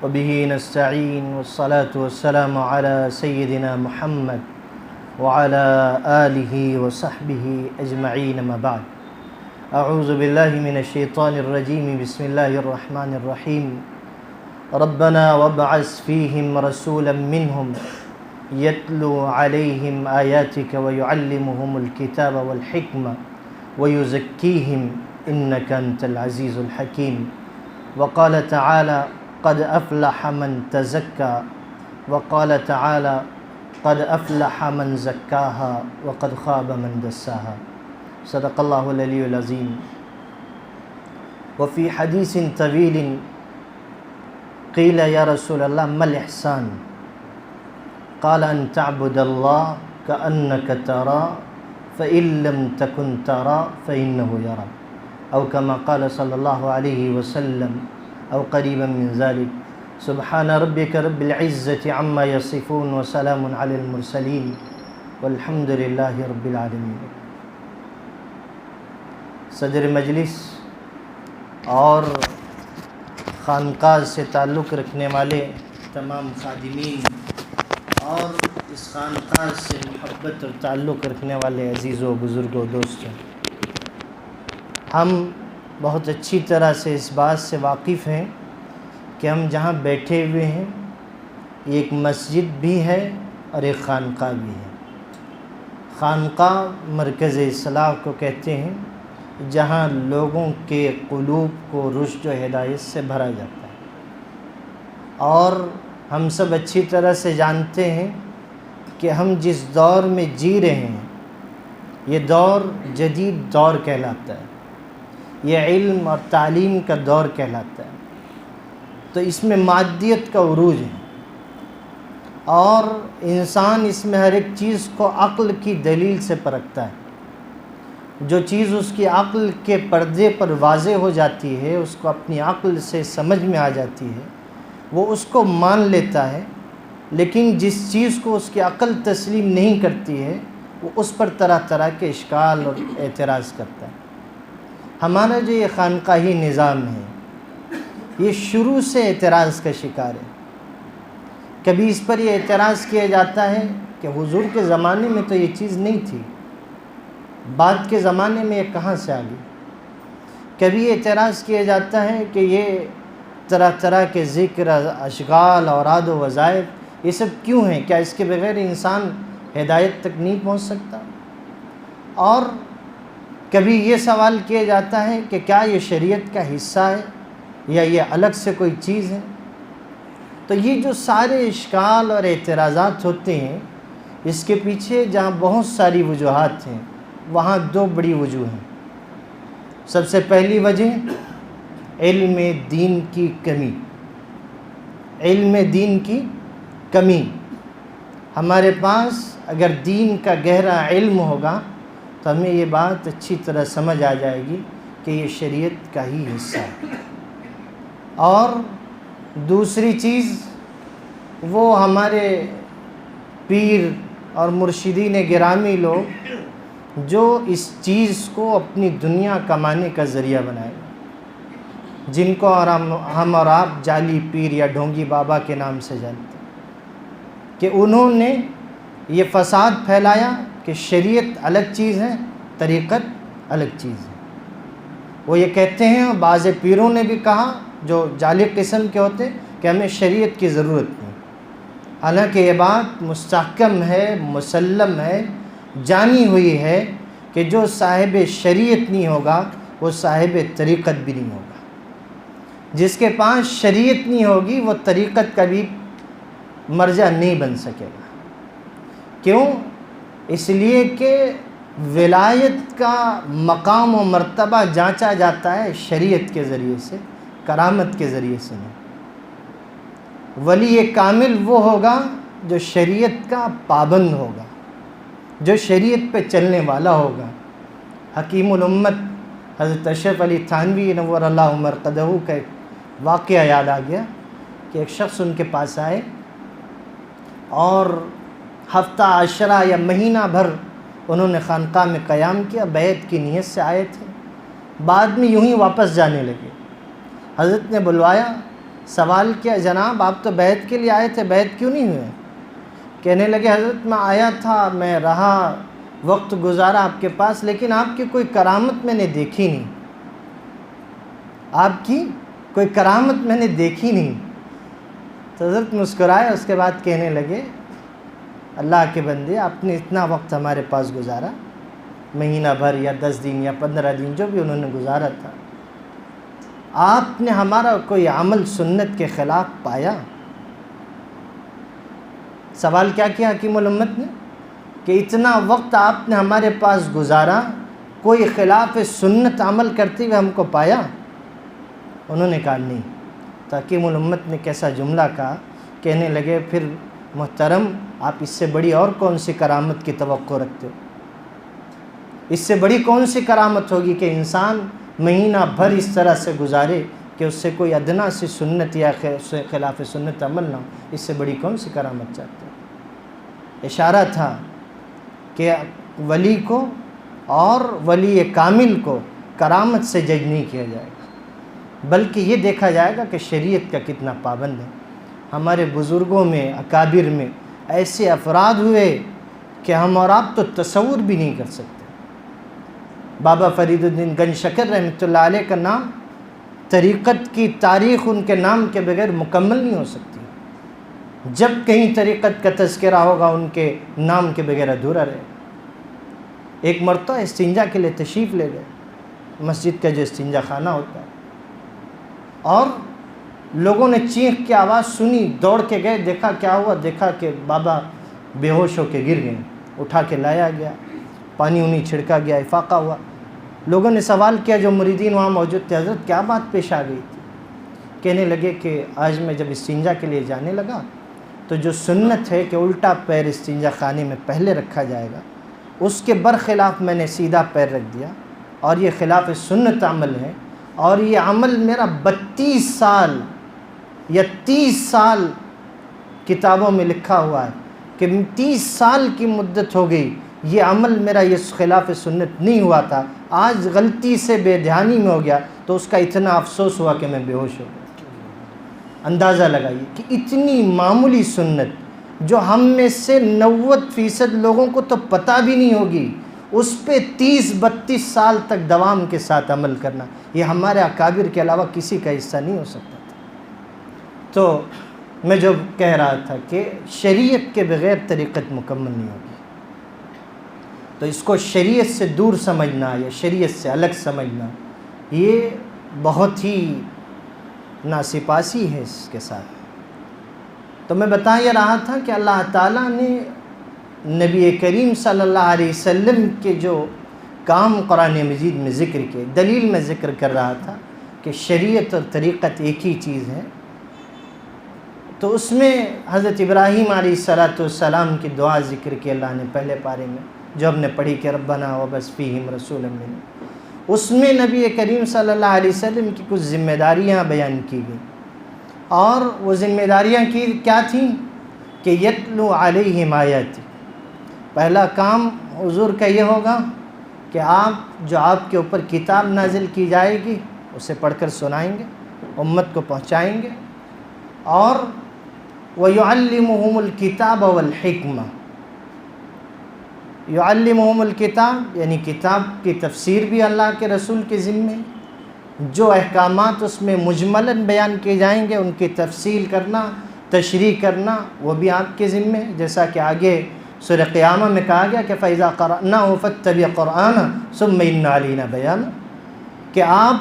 وبه نستعين والصلاة والسلام على سيدنا محمد وعلى آله وصحبه أجمعين ما بعد أعوذ بالله من الشيطان الرجيم بسم الله الرحمن الرحيم ربنا وابعث فيهم رسولا منهم يتلو عليهم آياتك ويعلمهم الكتاب والحكمة ويزكيهم إنك أنت العزيز الحكيم وقال تعالى قد أفلح من تزكى وقال تعالى قد أفلح من زكاها وقد خاب من دساها صدق الله العلي العظيم وفي حديث طويل قيل يا رسول الله ما الإحسان قال أن تعبد الله كأنك ترى فإن لم تكن ترى فإنه يرى أو كما قال صلى الله عليه وسلم أو قريبا من ذلك سبحان ربك رب العزة عما يصفون وسلام على المرسلين والحمد لله رب العالمين۔ صدر مجلس اور خانقاہ سے تعلق رکھنے والے تمام خادمین اور اس خانقاہ سے محبت اور تعلق رکھنے والے عزیزوں بزرگوں دوستوں، ہم بہت اچھی طرح سے اس بات سے واقف ہیں کہ ہم جہاں بیٹھے ہوئے ہیں یہ ایک مسجد بھی ہے اور ایک خانقاہ بھی ہے۔ خانقاہ مرکز اصلاح کو کہتے ہیں جہاں لوگوں کے قلوب کو رشد و ہدایت سے بھرا جاتا ہے، اور ہم سب اچھی طرح سے جانتے ہیں کہ ہم جس دور میں جی رہے ہیں یہ دور جدید دور کہلاتا ہے، یہ علم اور تعلیم کا دور کہلاتا ہے۔ تو اس میں مادیت کا عروج ہے اور انسان اس میں ہر ایک چیز کو عقل کی دلیل سے پرکھتا ہے۔ جو چیز اس کی عقل کے پردے پر واضح ہو جاتی ہے، اس کو اپنی عقل سے سمجھ میں آ جاتی ہے، وہ اس کو مان لیتا ہے، لیکن جس چیز کو اس کی عقل تسلیم نہیں کرتی ہے وہ اس پر طرح طرح کے اشکال اور اعتراض کرتا ہے۔ ہمارا جو یہ خانقاہی نظام ہے یہ شروع سے اعتراض کا شکار ہے۔ کبھی اس پر یہ اعتراض کیا جاتا ہے کہ حضور کے زمانے میں تو یہ چیز نہیں تھی، بعد کے زمانے میں یہ کہاں سے آ گئی۔ کبھی اعتراض کیا جاتا ہے کہ یہ طرح طرح کے ذکر، اشغال، اوراد و وظائف یہ سب کیوں ہیں، کیا اس کے بغیر انسان ہدایت تک نہیں پہنچ سکتا۔ اور کبھی یہ سوال کیا جاتا ہے کہ کیا یہ شریعت کا حصہ ہے یا یہ الگ سے کوئی چیز ہے۔ تو یہ جو سارے اشکال اور اعتراضات ہوتے ہیں اس کے پیچھے جہاں بہت ساری وجوہات ہیں وہاں دو بڑی وجوہ ہیں۔ سب سے پہلی وجہ علم دین کی کمی، علم دین کی کمی۔ ہمارے پاس اگر دین کا گہرا علم ہوگا تو ہمیں یہ بات اچھی طرح سمجھ آ جائے گی کہ یہ شریعت کا ہی حصہ ہے۔ اور دوسری چیز وہ ہمارے پیر اور مرشدین گرامی لوگ جو اس چیز کو اپنی دنیا کمانے کا ذریعہ بنائے، جن کو اور ہم اور آپ جعلی پیر یا ڈھونگی بابا کے نام سے جانتے ہیں، کہ انہوں نے یہ فساد پھیلایا کہ شریعت الگ چیز ہے، طریقت الگ چیز ہے۔ وہ یہ کہتے ہیں، بعض پیروں نے بھی کہا جو جعلی قسم کے ہوتے کہ ہمیں شریعت کی ضرورت نہیں، حالانکہ یہ بات مستحکم ہے، مسلم ہے، جانی ہوئی ہے کہ جو صاحب شریعت نہیں ہوگا وہ صاحب طریقت بھی نہیں ہوگا۔ جس کے پاس شریعت نہیں ہوگی وہ طریقت کا بھی مرجع نہیں بن سکے گا۔ کیوں؟ اس لیے کہ ولایت کا مقام و مرتبہ جانچا جاتا ہے شریعت کے ذریعے سے، کرامت کے ذریعے سے نہیں۔ ولی کامل وہ ہوگا جو شریعت کا پابند ہوگا، جو شریعت پہ چلنے والا ہوگا۔ حکیم الامت حضرت اشرف علی تھانوی نور اللہ مرقدہ کا ایک واقعہ یاد آ گیا کہ ایک شخص ان کے پاس آئے اور ہفتہ عشرہ یا مہینہ بھر انہوں نے خانقاہ میں قیام کیا، بیعت کی نیت سے آئے تھے، بعد میں یوں ہی واپس جانے لگے۔ حضرت نے بلوایا سوال کیا جناب آپ تو بیعت کے لیے آئے تھے، بیعت کیوں نہیں ہوئے؟ کہنے لگے حضرت میں آیا تھا، میں رہا، وقت گزارا آپ کے پاس، لیکن آپ کی کوئی کرامت میں نے دیکھی نہیں، آپ کی کوئی کرامت میں نے دیکھی نہیں۔ تو حضرت مسکرائے، اس کے بعد کہنے لگے اللہ کے بندے، آپ نے اتنا وقت ہمارے پاس گزارا، مہینہ بھر یا 10 دن یا 15 دن جو بھی انہوں نے گزارا تھا، آپ نے ہمارا کوئی عمل سنت کے خلاف پایا؟ سوال کیا کیا حکیم الامت نے کہ اتنا وقت آپ نے ہمارے پاس گزارا، کوئی خلاف سنت عمل کرتے ہوئے ہم کو پایا؟ انہوں نے کہا نہیں۔ تو حکیم الامت نے کیسا جملہ کہا، کہنے لگے پھر محترم آپ اس سے بڑی اور کون سی کرامت کی توقع رکھتے ہو؟ اس سے بڑی کون سی کرامت ہوگی کہ انسان مہینہ بھر اس طرح سے گزارے کہ اس سے کوئی ادنا سی سنت یا خلاف سنت عمل نہ ہو؟ اس سے بڑی کون سی کرامت چاہتے ہیں؟ اشارہ تھا کہ ولی کو اور ولی کامل کو کرامت سے جج نہیں کیا جائے گا، بلکہ یہ دیکھا جائے گا کہ شریعت کا کتنا پابند ہے۔ ہمارے بزرگوں میں، اکابر میں ایسے افراد ہوئے کہ ہم اور آپ تو تصور بھی نہیں کر سکتے۔ بابا فرید الدین گنج شکر رحمۃ اللہ علیہ کا نام، طریقت کی تاریخ ان کے نام کے بغیر مکمل نہیں ہو سکتی۔ جب کہیں طریقت کا تذکرہ ہوگا ان کے نام کے بغیر ادھورا رہے۔ ایک مرتبہ استنجا کے لیے تشریف لے گئے، مسجد کا جو استنجا خانہ ہوتا ہے، اور لوگوں نے چیخ کی آواز سنی، دوڑ کے گئے، دیکھا کیا ہوا، دیکھا کہ بابا بے ہوش ہو کے گر گئے۔ اٹھا کے لایا گیا، پانی انہیں چھڑکا گیا، افاقہ ہوا۔ لوگوں نے سوال کیا، جو مریدین وہاں موجود تھے، حضرت کیا بات پیش آ گئی تھی؟ کہنے لگے کہ آج میں جب استنجا کے لیے جانے لگا تو جو سنت ہے کہ الٹا پیر استنجا خانے میں پہلے رکھا جائے گا، اس کے برخلاف میں نے سیدھا پیر رکھ دیا، اور یہ خلاف سنت عمل ہے، اور یہ عمل میرا 32 سال یا 30 سال کتابوں میں لکھا ہوا ہے کہ 30 سال کی مدت ہو گئی، یہ عمل میرا یہ خلاف سنت نہیں ہوا تھا، آج غلطی سے بے دھیانی میں ہو گیا تو اس کا اتنا افسوس ہوا کہ میں بے ہوش ہو گیا۔ اندازہ لگائیے کہ اتنی معمولی سنت جو ہم میں سے 90% لوگوں کو تو پتہ بھی نہیں ہوگی، اس پہ 30-32 سال تک دوام کے ساتھ عمل کرنا، یہ ہمارے اکابر کے علاوہ کسی کا حصہ نہیں ہو سکتا تھا۔ تو میں جو کہہ رہا تھا کہ شریعت کے بغیر طریقت مکمل نہیں ہوگی، تو اس کو شریعت سے دور سمجھنا یا شریعت سے الگ سمجھنا یہ بہت ہی ناسپاسی ہے اس کے ساتھ۔ تو میں بتا یہ رہا تھا کہ اللہ تعالیٰ نے نبی کریم صلی اللہ علیہ وسلم کے جو کام قرآن مجید میں ذکر کیے، دلیل میں ذکر کر رہا تھا کہ شریعت اور طریقت ایک ہی چیز ہے، تو اس میں حضرت ابراہیم علیہ السلام کی دعا ذکر کی اللہ نے پہلے پارے میں، جو ہم نے پڑھی کہ ربنا وبعث فیہم رسولا منہم، اس میں نبی کریم صلی اللہ علیہ وسلم کی کچھ ذمہ داریاں بیان کی گئیں، اور وہ ذمہ داریاں کی کیا تھیں کہ یتلو علیہم آیاتی، پہلا کام حضور کا یہ ہوگا کہ آپ کے اوپر کتاب نازل کی جائے گی اسے پڑھ کر سنائیں گے، امت کو پہنچائیں گے، اور وَيُعَلِّمُهُمُ الْكِتَابَ وَالْحِكْمَةَ، یعلمہم الکتاب یعنی کتاب کی تفسیر بھی اللہ کے رسول کے ذمے، جو احکامات اس میں مجملاً بیان کیے جائیں گے ان کی تفصیل کرنا، تشریح کرنا، وہ بھی آپ کے ذمے، جیسا کہ آگے سورہ قیامہ میں کہا گیا کہ فَإِذَا قَرَأْنَاهُ فَاتَّبِعْ قُرْآنَهُ ثُمَّ إِنَّ عَلَيْنَا بَيَانَهُ، کہ آپ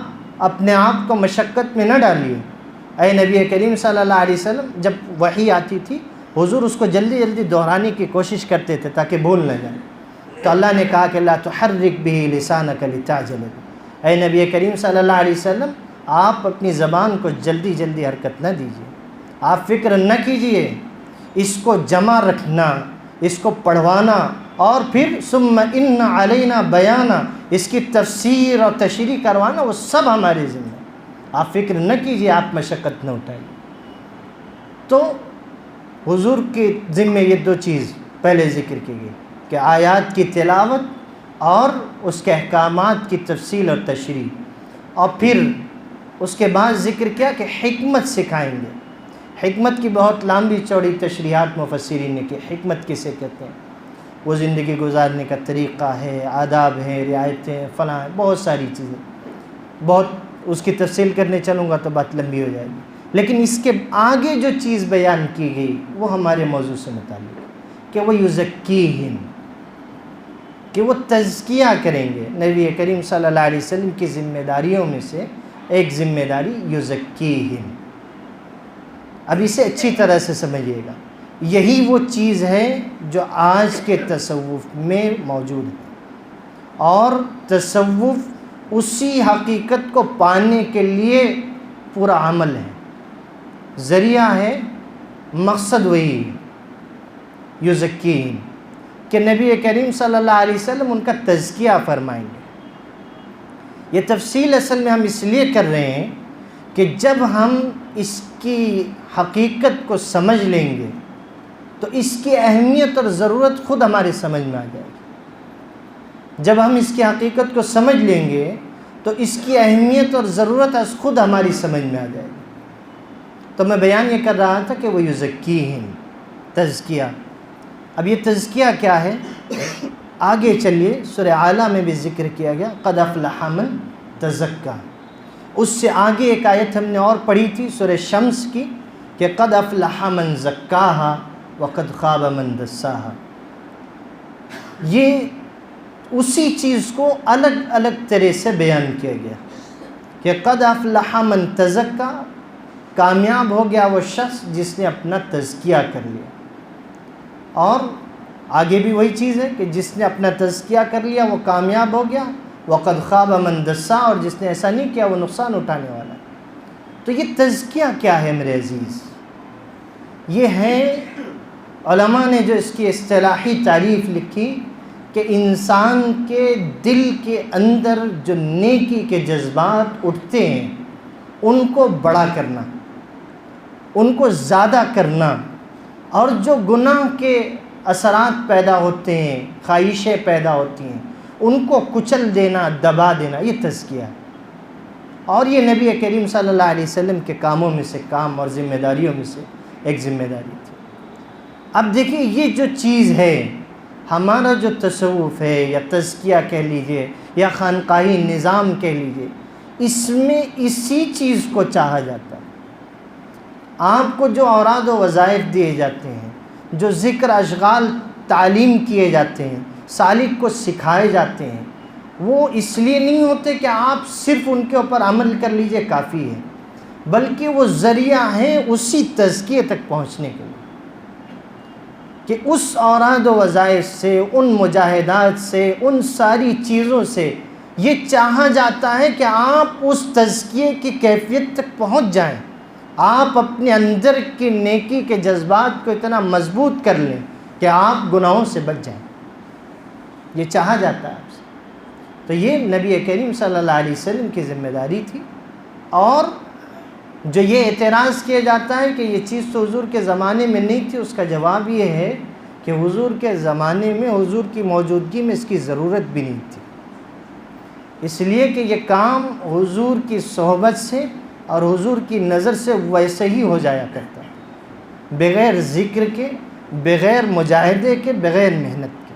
اپنے آپ کو مشقت میں نہ ڈالیے۔ اے نبی کریم صلی اللہ علیہ وسلم، جب وحی آتی تھی حضور اس کو جلدی جلدی دہرانے کی کوشش کرتے تھے تاکہ بھول نہ جائیں، تو اللہ نے کہا کہ لا تحرک به لسانک لتعجل به، اے نبی کریم صلی اللہ علیہ وسلم آپ اپنی زبان کو جلدی جلدی حرکت نہ دیجیے، آپ فکر نہ کیجیے، اس کو جمع رکھنا، اس کو پڑھوانا، اور پھر ثم ان علینا بیانا، اس کی تفسیر اور تشریح کروانا، وہ سب ہمارے ذمہ، آپ فکر نہ کیجیے، آپ مشقت نہ اٹھائیے۔ تو حضور کے ذمہ یہ دو چیز پہلے ذکر کی گئی کہ آیات کی تلاوت اور اس کے احکامات کی تفصیل اور تشریح، اور پھر اس کے بعد ذکر کیا کہ حکمت سکھائیں گے۔ حکمت کی بہت لمبی چوڑی تشریحات مفسرین نے کی، حکمت کسے کہتے ہیں، وہ زندگی گزارنے کا طریقہ ہے، آداب ہیں، رعایتیں، فلاں، بہت ساری چیزیں، بہت اس کی تفصیل کرنے چلوں گا تو بات لمبی ہو جائے گی، لیکن اس کے آگے جو چیز بیان کی گئی وہ ہمارے موضوع سے متعلق ہے کہ وہ یزکیہم، کہ وہ تزکیہ کریں گے۔ نبی کریم صلی اللہ علیہ وسلم کی ذمہ داریوں میں سے ایک ذمہ داری یزکیہم۔ اب اسے اچھی طرح سے سمجھیے گا، یہی وہ چیز ہے جو آج کے تصوف میں موجود ہے، اور تصوف اسی حقیقت کو پانے کے لیے پورا عمل ہے، ذریعہ ہے، مقصد وہی ہے، یزکیہم، کہ نبی کریم صلی اللہ علیہ وسلم ان کا تزکیہ فرمائیں گے۔ یہ تفصیل اصل میں ہم اس لیے کر رہے ہیں کہ جب ہم اس کی حقیقت کو سمجھ لیں گے تو اس کی اہمیت اور ضرورت خود ہمارے سمجھ میں آ جائے گی۔ جب ہم اس کی حقیقت کو سمجھ لیں گے تو اس کی اہمیت اور ضرورت خود ہماری سمجھ میں آ جائے گی۔ تو میں بیان یہ کر رہا تھا کہ وہ یزکیہم، تزکیہ۔ اب یہ تزکیہ کیا ہے؟ آگے چلیے، سورہ اعلیٰ میں بھی ذکر کیا گیا، قد افلح من تزکیٰ۔ اس سے آگے ایک آیت ہم نے اور پڑھی تھی سورہ شمس کی کہ قد افلح من زکاہا وقد خاب من دساہا۔ یہ اسی چیز کو الگ الگ طرح سے بیان کیا گیا کہ قد افلح من تزکیٰ، کامیاب ہو گیا وہ شخص جس نے اپنا تزکیہ کر لیا، اور آگے بھی وہی چیز ہے کہ جس نے اپنا تزکیہ کر لیا وہ کامیاب ہو گیا، وقد خاب من دسا، اور جس نے ایسا نہیں کیا وہ نقصان اٹھانے والا ہے۔ تو یہ تزکیہ کیا ہے میرے عزیز؟ یہ ہے، علماء نے جو اس کی اصطلاحی تعریف لکھی کہ انسان کے دل کے اندر جو نیکی کے جذبات اٹھتے ہیں ان کو بڑا کرنا، ان کو زیادہ کرنا، اور جو گناہ کے اثرات پیدا ہوتے ہیں، خواہشیں پیدا ہوتی ہیں، ان کو کچل دینا، دبا دینا، یہ تزکیہ ہے۔ اور یہ نبی کریم صلی اللہ علیہ وسلم کے کاموں میں سے کام اور ذمہ داریوں میں سے ایک ذمہ داری تھی۔ اب دیکھیے، یہ جو چیز ہے، ہمارا جو تصوف ہے یا تزکیہ کہہ لیجئے یا خانقاہی نظام کہہ لیجئے، اس میں اسی چیز کو چاہا جاتا ہے۔ آپ کو جو اوراد و وظائف دیے جاتے ہیں، جو ذکر، اشغال، تعلیم کیے جاتے ہیں، سالک کو سکھائے جاتے ہیں، وہ اس لیے نہیں ہوتے کہ آپ صرف ان کے اوپر عمل کر لیجئے کافی ہے، بلکہ وہ ذریعہ ہیں اسی تزکیے تک پہنچنے کے لیے، کہ اس اوراد و وظائف سے، ان مجاہدات سے، ان ساری چیزوں سے یہ چاہا جاتا ہے کہ آپ اس تزکیے کی کیفیت تک پہنچ جائیں، آپ اپنے اندر کی نیکی کے جذبات کو اتنا مضبوط کر لیں کہ آپ گناہوں سے بچ جائیں، یہ چاہا جاتا ہے آپ سے۔ تو یہ نبی کریم صلی اللہ علیہ وسلم کی ذمہ داری تھی۔ اور جو یہ اعتراض کیا جاتا ہے کہ یہ چیز تو حضور کے زمانے میں نہیں تھی، اس کا جواب یہ ہے کہ حضور کے زمانے میں، حضور کی موجودگی میں اس کی ضرورت بھی نہیں تھی، اس لیے کہ یہ کام حضور کی صحبت سے اور حضور کی نظر سے ویسے ہی ہو جایا کرتا ہے، بغیر ذکر کے، بغیر مجاہدے کے، بغیر محنت کے۔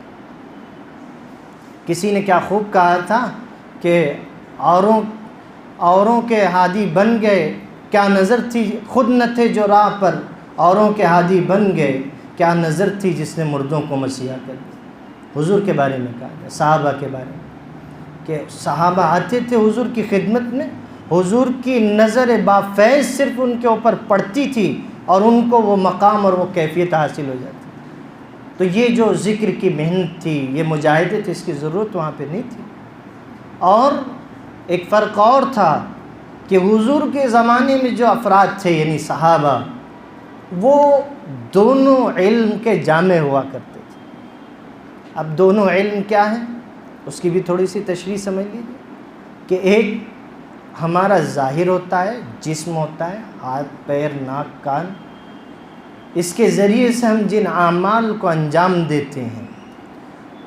کسی نے کیا خوب کہا تھا کہ اوروں کے ہادی بن گئے، کیا نظر تھی، خود نہ تھے جو راہ پر، اوروں کے ہادی بن گئے، کیا نظر تھی جس نے مردوں کو مسیحا کر دیا۔ حضور کے بارے میں کہا گیا، صحابہ کے بارے میں، کہ صحابہ آتے تھے حضور کی خدمت میں، حضور کی نظر بافیض صرف ان کے اوپر پڑتی تھی اور ان کو وہ مقام اور وہ کیفیت حاصل ہو جاتی۔ تو یہ جو ذکر کی محنت تھی، یہ مجاہدے تھے، اس کی ضرورت وہاں پہ نہیں تھی۔ اور ایک فرق اور تھا کہ حضور کے زمانے میں جو افراد تھے یعنی صحابہ، وہ دونوں علم کے جامع ہوا کرتے تھے۔ اب دونوں علم کیا ہے اس کی بھی تھوڑی سی تشریح سمجھ لیجیے، کہ ایک ہمارا ظاہر ہوتا ہے، جسم ہوتا ہے، ہاتھ، پیر، ناک، کان، اس کے ذریعے سے ہم جن اعمال کو انجام دیتے ہیں،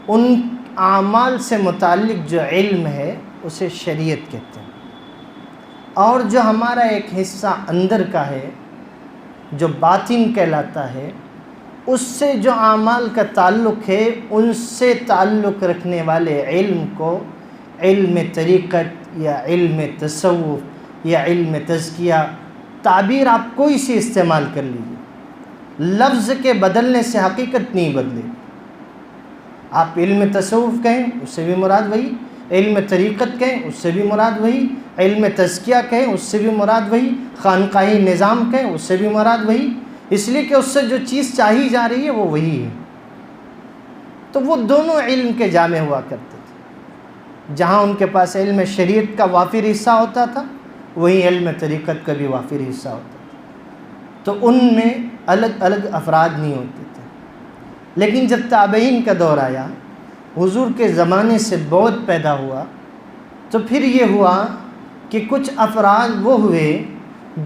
ان اعمال سے متعلق جو علم ہے اسے شریعت کہتے ہیں۔ اور جو ہمارا ایک حصہ اندر کا ہے جو باطن کہلاتا ہے، اس سے جو اعمال کا تعلق ہے، ان سے تعلق رکھنے والے علم کو علم طریقت یا علم تصوف یا علم تزکیہ، تعبیر آپ کوئی سی استعمال کر لیجیے، لفظ کے بدلنے سے حقیقت نہیں بدلے۔ آپ علم تصوف کہیں اس سے بھی مراد وہی، علم طریقت کہیں اس سے بھی مراد وہی، علم تزکیہ کہیں اس سے بھی مراد وہی، خانقاہی نظام کہیں اس سے بھی مراد وہی، اس لیے کہ اس سے جو چیز چاہی جا رہی ہے وہ وہی ہے۔ تو وہ دونوں علم کے جامع ہوا کرتے تھے، جہاں ان کے پاس علم شریعت کا وافر حصہ ہوتا تھا، وہی علم طریقت کا بھی وافر حصہ ہوتا تھا۔ تو ان میں الگ الگ افراد نہیں ہوتے تھے۔ لیکن جب تابعین کا دور آیا، حضور کے زمانے سے بعد پیدا ہوا، تو پھر یہ ہوا کہ کچھ افراد وہ ہوئے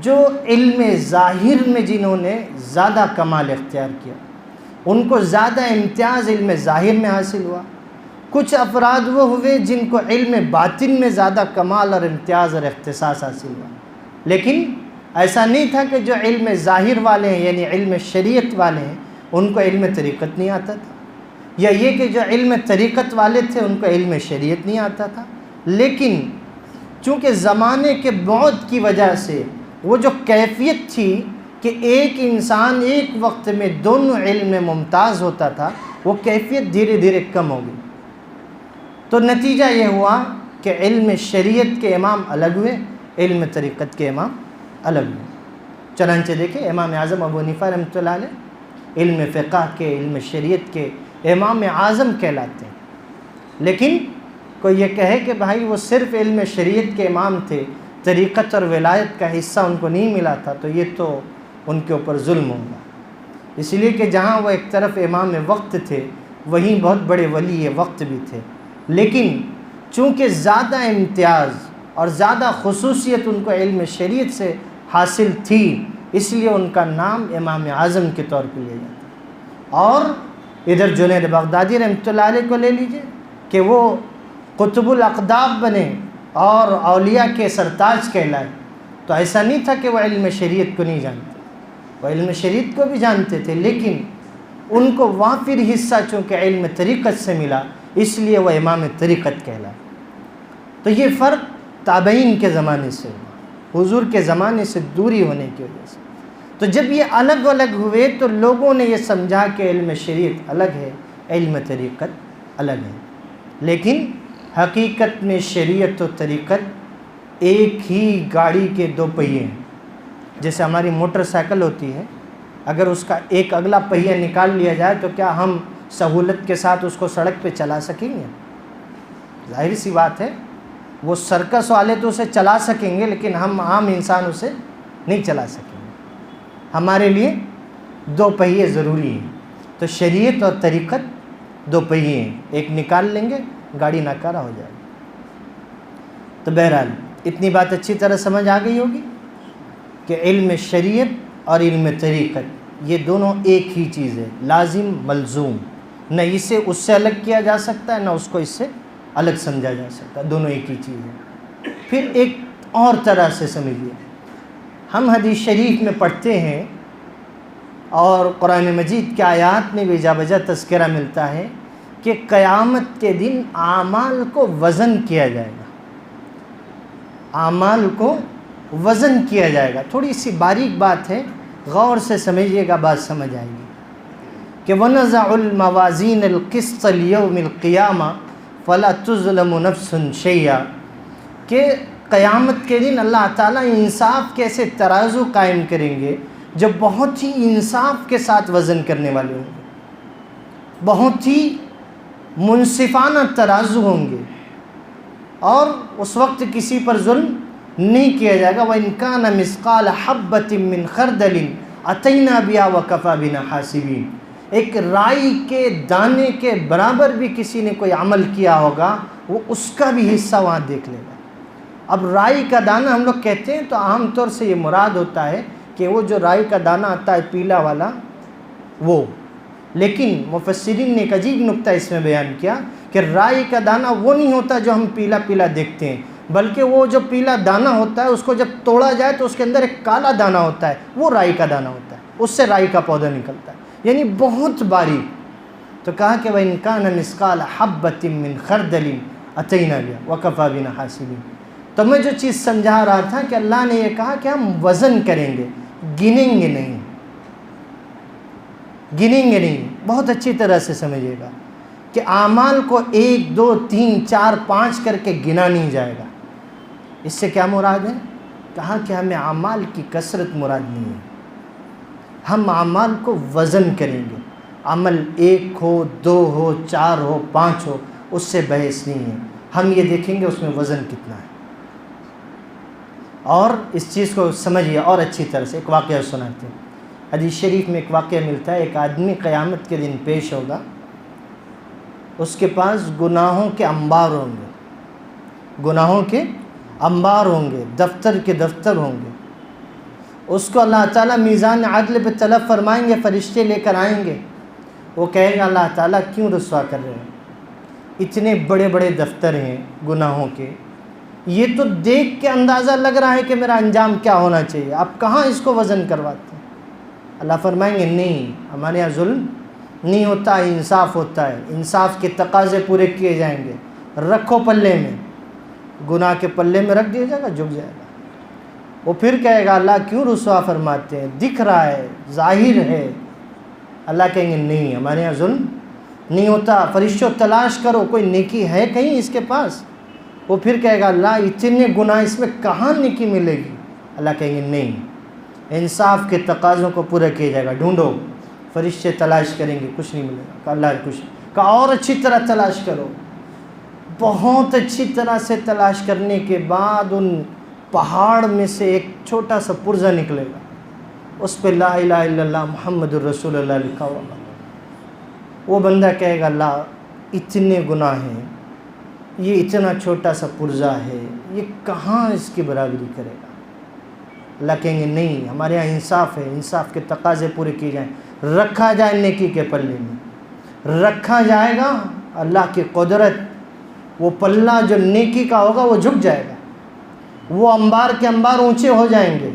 جو علم ظاہر میں جنہوں نے زیادہ کمال اختیار کیا، ان کو زیادہ امتیاز علم ظاہر میں حاصل ہوا۔ کچھ افراد وہ ہوئے جن کو علم باطن میں زیادہ کمال اور امتیاز اور اختصاص حاصل ہوا۔ لیکن ایسا نہیں تھا کہ جو علم ظاہر والے ہیں یعنی علم شریعت والے ہیں ان کو علم طریقت نہیں آتا تھا، یا یہ کہ جو علم طریقت والے تھے ان کو علم شریعت نہیں آتا تھا۔ لیکن چونکہ زمانے کے بعد کی وجہ سے وہ جو کیفیت تھی کہ ایک انسان ایک وقت میں دونوں علم میں ممتاز ہوتا تھا، وہ کیفیت دھیرے دھیرے کم ہو گئی۔ تو نتیجہ یہ ہوا کہ علم شریعت کے امام الگ ہوئے، علم طریقت کے امام الگ ہوئے۔ چنانچہ دیکھیں امام اعظم ابو حنیفہ رحمۃ اللہ علیہ علم فقہ کے، علم شریعت کے امام اعظم کہلاتے ہیں۔ لیکن کوئی یہ کہے کہ بھائی وہ صرف علم شریعت کے امام تھے، طریقت اور ولایت کا حصہ ان کو نہیں ملا تھا، تو یہ تو ان کے اوپر ظلم ہوگا۔ اس لیے کہ جہاں وہ ایک طرف امام وقت تھے، وہیں بہت بڑے ولی وقت بھی تھے، لیکن چونکہ زیادہ امتیاز اور زیادہ خصوصیت ان کو علم شریعت سے حاصل تھی، اس لیے ان کا نام امام اعظم کے طور پہ لیا جاتا ہے۔ اور ادھر جنید بغدادی رحمۃ اللہ علیہ کو لے لیجئے کہ وہ قطب الاقداب بنے اور اولیاء کے سرتاج کہلائے، تو ایسا نہیں تھا کہ وہ علم شریعت کو نہیں جانتے، وہ علم شریعت کو بھی جانتے تھے، لیکن ان کو وافر حصہ چونکہ علم طریقت سے ملا، اس لیے وہ امام طریقت کہلائے۔ تو یہ فرق تابعین کے زمانے سے ہوا، حضور کے زمانے سے دوری ہونے کی وجہ سے۔ تو جب یہ الگ الگ ہوئے تو لوگوں نے یہ سمجھا کہ علم شریعت الگ ہے، علم طریقت الگ ہے، لیکن حقیقت میں شریعت و طریقت ایک ہی گاڑی کے دو پہیے ہیں۔ جیسے ہماری موٹر سائیکل ہوتی ہے، اگر اس کا ایک اگلا پہیہ نکال لیا جائے تو کیا ہم سہولت کے ساتھ اس کو سڑک پہ چلا سکیں گے؟ ظاہر سی بات ہے، وہ سرکس والے تو اسے چلا سکیں گے، لیکن ہم عام انسان اسے نہیں چلا سکیں گے۔ ہمارے لیے دو پہیے ضروری ہیں، تو شریعت اور طریقت دو پہیے ہیں، ایک نکال لیں گے گاڑی ناکارہ ہو جائے گی۔ تو بہرحال اتنی بات اچھی طرح سمجھ آ گئی ہوگی کہ علم شریعت اور علم طریقت یہ دونوں ایک ہی چیز ہے، لازم ملزوم، نہ اسے اس سے الگ کیا جا سکتا ہے، نہ اس کو اس سے الگ سمجھا جا سکتا ہے، دونوں ایک ہی چیز ہے۔ پھر ایک اور طرح سے سمجھیے، ہم حدیث شریف میں پڑھتے ہیں اور قرآن مجید کے آیات میں بھی جا بجا تذکرہ ملتا ہے کہ قیامت کے دن اعمال کو وزن کیا جائے گا، اعمال کو وزن کیا جائے گا۔ تھوڑی سی باریک بات ہے، غور سے سمجھیے گا، بات سمجھ آئے گی کہ وَنَزَعُ الْمَوَازِينَ الْقِسْطَ لِيَوْمِ الْقِيَامَةِ فَلَا تُظْلَمُ نَفْسٌ شَيْئًا، کہ قیامت کے دن اللہ تعالیٰ انصاف کے ایسے ترازو قائم کریں گے جو بہت ہی انصاف کے ساتھ وزن کرنے والے ہوں گے، بہت ہی منصفانہ ترازو ہوں گے، اور اس وقت کسی پر ظلم نہیں کیا جائے گا۔ وَإِنْ كَانَ مِثْقَالَ حَبَّةٍ مِّنْ خَرْدَلٍ أَتَيْنَا بِهَا وَكَفَى بِنَا حَاسِبِينَ، ایک رائی کے دانے کے برابر بھی کسی نے کوئی عمل کیا ہوگا، وہ اس کا بھی حصہ وہاں دیکھ لے گا۔ اب رائی کا دانہ ہم لوگ کہتے ہیں تو عام طور سے یہ مراد ہوتا ہے کہ وہ جو رائی کا دانہ آتا ہے پیلا والا وہ، لیکن مفسرین نے ایک عجیب نکتہ اس میں بیان کیا کہ رائی کا دانہ وہ نہیں ہوتا جو ہم پیلا پیلا دیکھتے ہیں، بلکہ وہ جو پیلا دانہ ہوتا ہے اس کو جب توڑا جائے تو اس کے اندر ایک کالا دانہ ہوتا ہے، وہ رائی کا دانہ ہوتا ہے، اس سے رائی کا پودا نکلتا ہے، یعنی بہت باریک۔ تو کہا کہ وَإِن كَانَ مِثْقَالَ حَبَّةٍ مِّنْ خَرْدَلٍ أَتَيْنَا بِهَا وَكَفَىٰ بِنَا حَاسِبِينَ۔ تو میں جو چیز سمجھا رہا تھا کہ اللہ نے یہ کہا کہ ہم وزن کریں گے، گنیں گے نہیں، گنیں گے نہیں۔ بہت اچھی طرح سے سمجھیے گا کہ اعمال کو 1 2 3 4 5 کر کے گنا نہیں جائے گا۔ اس سے کیا مراد ہے؟ کہا کہ ہمیں اعمال کی کثرت مراد نہیں ہے، ہم اعمال کو وزن کریں گے۔ عمل 1 ہو 2 ہو 4 ہو 5 ہو، اس سے بحث نہیں ہے، ہم یہ دیکھیں گے اس میں وزن کتنا ہے۔ اور اس چیز کو سمجھیے اور اچھی طرح سے، ایک واقعہ سناتے ہیں۔ حدیث شریف میں ایک واقعہ ملتا ہے، ایک آدمی قیامت کے دن پیش ہوگا، اس کے پاس گناہوں کے انبار ہوں گے، گناہوں کے انبار ہوں گے، دفتر کے دفتر ہوں گے۔ اس کو اللہ تعالیٰ میزان عدل پہ طلب فرمائیں گے، فرشتے لے کر آئیں گے۔ وہ کہے گا اللہ تعالیٰ کیوں رسوا کر رہے ہیں؟ اتنے بڑے بڑے دفتر ہیں گناہوں کے، یہ تو دیکھ کے اندازہ لگ رہا ہے کہ میرا انجام کیا ہونا چاہیے، آپ کہاں اس کو وزن کرواتے ہیں؟ اللہ فرمائیں گے نہیں، ہمارے یہاں ظلم نہیں ہوتا ہے، انصاف ہوتا ہے، انصاف کے تقاضے پورے کیے جائیں گے۔ رکھو پلے میں، گناہ کے پلے میں رکھ دیا جائے گا، جھک جائے گا۔ وہ پھر کہے گا اللہ کیوں رسوا فرماتے ہیں، دکھ رہا ہے، ظاہر ہے۔ اللہ کہیں گے نہیں، ہمارے یہاں ظلم نہیں ہوتا، فرشتوں تلاش کرو کوئی نیکی ہے کہیں اس کے پاس۔ وہ پھر کہے گا اللہ اتنے گناہ، اس میں کہاں نیکی ملے گی؟ اللہ کہیں گے نہیں، انصاف کے تقاضوں کو پورا کیا جائے گا، ڈھونڈو۔ فرشتے تلاش کریں گے، کچھ نہیں ملے گا۔ اللہ کچھ کہا اور اچھی طرح تلاش کرو۔ بہت اچھی طرح سے تلاش کرنے کے بعد ان پہاڑ میں سے ایک چھوٹا سا پرزہ نکلے گا، اس پہ لا الہ الا اللہ محمد الرسول اللہ لکھا ہوگا۔ وہ بندہ کہے گا اللہ اتنے گناہ ہیں، یہ اتنا چھوٹا سا پرزہ ہے، یہ کہاں اس کی برابری کرے گا؟ اللہ کہیں گے نہیں، ہمارے یہاں انصاف ہے، انصاف کے تقاضے پورے کیے جائیں، رکھا جائے نیکی کے پلے میں، رکھا جائے گا۔ اللہ کی قدرت، وہ پلہ جو نیکی کا ہوگا وہ جھک جائے گا، وہ انبار کے انبار اونچے ہو جائیں گے،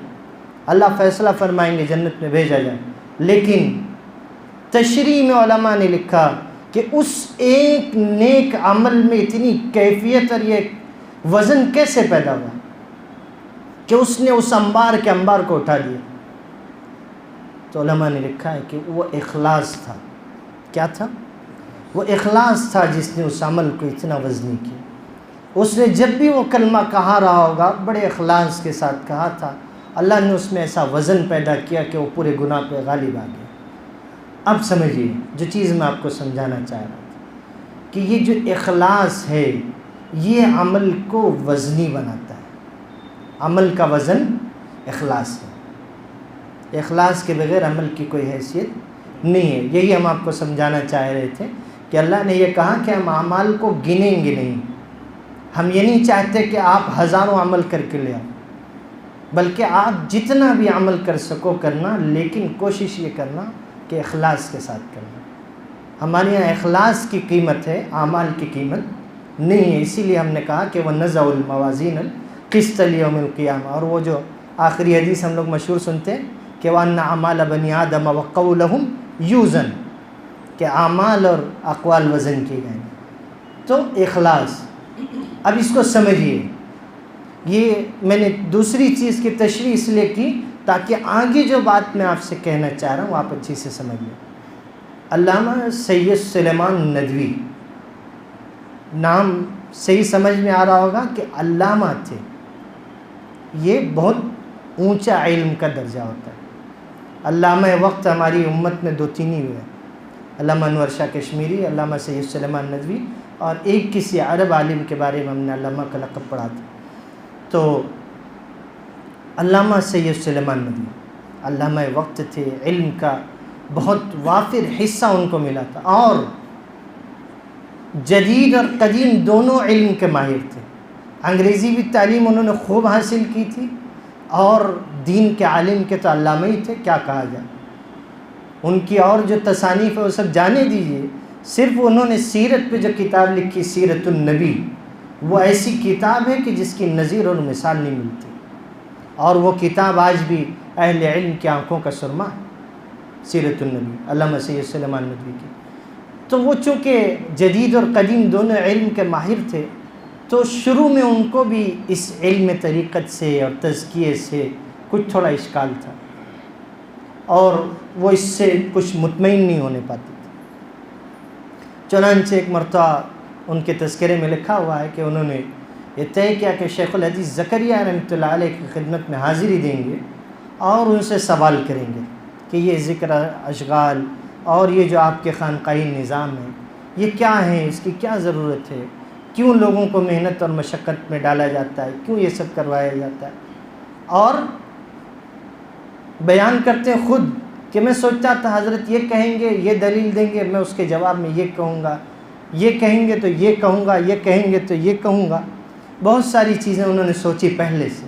اللہ فیصلہ فرمائیں گے جنت میں بھیجا جائے۔ لیکن تشریح میں علماء نے لکھا کہ اس ایک نیک عمل میں اتنی کیفیت اور یہ وزن کیسے پیدا ہوا کہ اس نے اس انبار کے انبار کو اٹھا دیا؟ تو علماء نے لکھا ہے کہ وہ اخلاص تھا۔ کیا تھا؟ وہ اخلاص تھا جس نے اس عمل کو اتنا وزنی کیا۔ اس نے جب بھی وہ کلمہ کہا رہا ہوگا بڑے اخلاص کے ساتھ کہا تھا، اللہ نے اس میں ایسا وزن پیدا کیا کہ وہ پورے گناہ پہ غالب آ گیا۔ اب سمجھیے جو چیز میں آپ کو سمجھانا چاہ رہا تھا کہ یہ جو اخلاص ہے یہ عمل کو وزنی بناتا ہے۔ عمل کا وزن اخلاص ہے، اخلاص کے بغیر عمل کی کوئی حیثیت نہیں ہے۔ یہی ہم آپ کو سمجھانا چاہ رہے تھے کہ اللہ نے یہ کہا کہ ہم اعمال کو گنیں گے نہیں، ہم یہ نہیں چاہتے کہ آپ ہزاروں عمل کر کے لے آؤ، بلکہ آپ جتنا بھی عمل کر سکو کرنا، لیکن کوشش یہ کرنا کہ اخلاص کے ساتھ کرنا۔ ہمارے یہاں اخلاص کی قیمت ہے، اعمال کی قیمت نہیں ہے، اسی لیے ہم نے کہا کہ وَنَزَعُ الْمَوَازِينَ الْقِسْطَ لِيَوْمِ الْقِيَامَةِ۔ اور وہ جو آخری حدیث ہم لوگ مشہور سنتے ہیں کہ وَأَنَّ أَعْمَالَ بَنِي آدَمَ وَقَوْلَهُمْ يُوزَنُ، کہ اعمال اور اقوال وزن کیے گئے۔ تو اخلاص، اب اس کو سمجھیے، یہ میں نے دوسری چیز کی تشریح اس لیے کی تاکہ آگے جو بات میں آپ سے کہنا چاہ رہا ہوں آپ اچھی سے سمجھ لیں۔ علامہ سید سلیمان ندوی، نام صحیح سمجھ میں آ رہا ہوگا کہ علامہ تھے، یہ بہت اونچا علم کا درجہ ہوتا ہے۔ علامہ وقت ہماری امت میں 2-3 ہی ہوئے، علامہ انور شاہ کشمیری، علامہ سید سلیمان ندوی، اور ایک کسی عرب عالم کے بارے میں ہم نے علامہ کا لقب پڑھا تھا۔ تو علامہ سید سلیمان ندوی علامہ وقت تھے، علم کا بہت وافر حصہ ان کو ملا تھا، اور جدید اور قدیم دونوں علم کے ماہر تھے۔ انگریزی بھی تعلیم انہوں نے خوب حاصل کی تھی، اور دین کے عالم کے تو علامہ ہی تھے، کیا کہا جائے۔ ان کی اور جو تصانیف ہے وہ سب جانے دیجیے، صرف انہوں نے سیرت پہ جو کتاب لکھی سیرت النبی، وہ ایسی کتاب ہے کہ جس کی نظیر اور مثال نہیں ملتی، اور وہ کتاب آج بھی اہل علم کی آنکھوں کا سرما ہے، سیرت النبی علامہ سید سلیمان ندوی کی۔ تو وہ چونکہ جدید اور قدیم دونوں علم کے ماہر تھے، تو شروع میں ان کو بھی اس علم طریقت سے اور تزکیے سے کچھ تھوڑا اشکال تھا، اور وہ اس سے کچھ مطمئن نہیں ہونے پاتے تھے۔ چنانچہ ایک مرتبہ ان کے تذکرے میں لکھا ہوا ہے کہ انہوں نے یہ طے کیا کہ شیخ الحدیث زکریا رحمۃ اللہ علیہ کی خدمت میں حاضری دیں گے اور ان سے سوال کریں گے کہ یہ ذکر اشغال اور یہ جو آپ کے خانقاہی نظام ہے یہ کیا ہے، اس کی کیا ضرورت ہے، کیوں لوگوں کو محنت اور مشقت میں ڈالا جاتا ہے، کیوں یہ سب کروایا جاتا ہے۔ اور بیان کرتے ہیں خود کہ میں سوچتا تھا حضرت یہ کہیں گے، یہ دلیل دیں گے، میں اس کے جواب میں یہ کہوں گا، یہ کہیں گے تو یہ کہوں گا، یہ کہیں گے تو یہ کہوں گا۔ بہت ساری چیزیں انہوں نے سوچی پہلے سے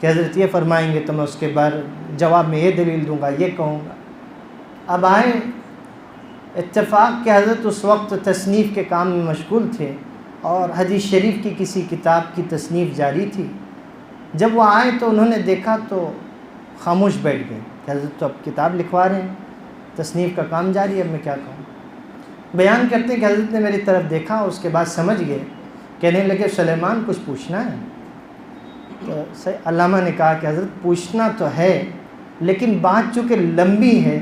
کہ حضرت یہ فرمائیں گے تو میں اس کے جواب میں یہ دلیل دوں گا، یہ کہوں گا۔ اب آئے اتفاق کہ حضرت اس وقت تصنیف کے کام میں مشغول تھے اور حدیث شریف کی کسی کتاب کی تصنیف جاری تھی۔ جب وہ آئے تو انہوں نے دیکھا تو خاموش بیٹھ گئے کہ حضرت تو اب کتاب لکھوا رہے ہیں، تصنیف کا کام جاری ہے، اب میں کیا کہوں۔ بیان کرتے ہیں کہ حضرت نے میری طرف دیکھا، اس کے بعد سمجھ گئے، کہنے لگے سلیمان کچھ پوچھنا ہے؟ تو علامہ نے کہا کہ حضرت پوچھنا تو ہے، لیکن بات چونکہ لمبی ہے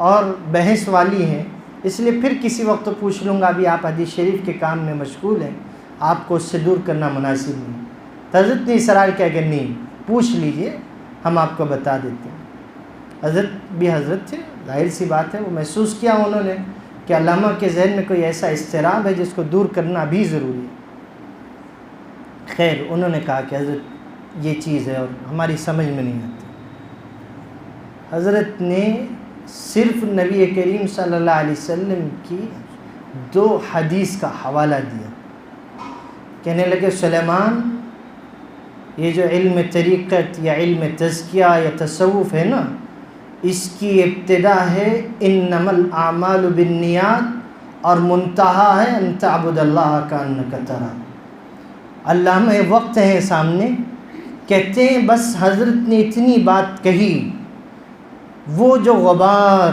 اور بحث والی ہے، اس لیے پھر کسی وقت تو پوچھ لوں گا، ابھی آپ حدیث شریف کے کام میں مشغول ہیں، آپ کو اس سے دور کرنا مناسب نہیں۔ تو حضرت نے اصرار کیا کہ نہیں، پوچھ لیجئے، ہم آپ کو بتا دیتے ہیں۔ حضرت بھی حضرت تھے، ظاہر سی بات ہے، وہ محسوس کیا انہوں نے کہ علامہ کے ذہن میں کوئی ایسا اضطراب ہے جس کو دور کرنا بھی ضروری ہے۔ خیر، انہوں نے کہا کہ حضرت یہ چیز ہے اور ہماری سمجھ میں نہیں آتی۔ حضرت نے صرف نبی کریم صلی اللہ علیہ وسلم کی 2 حدیث کا حوالہ دیا، کہنے لگے سلیمان یہ جو علم طریقت یا علم تزکیہ یا تصوف ہے نا، اس کی ابتدا ہے انما الاعمال بالنیات اور منتہا ہے ان تعبد اللہ کانک تراہ۔ علامہ وقت ہیں سامنے، کہتے ہیں بس حضرت نے اتنی بات کہی، وہ جو غبار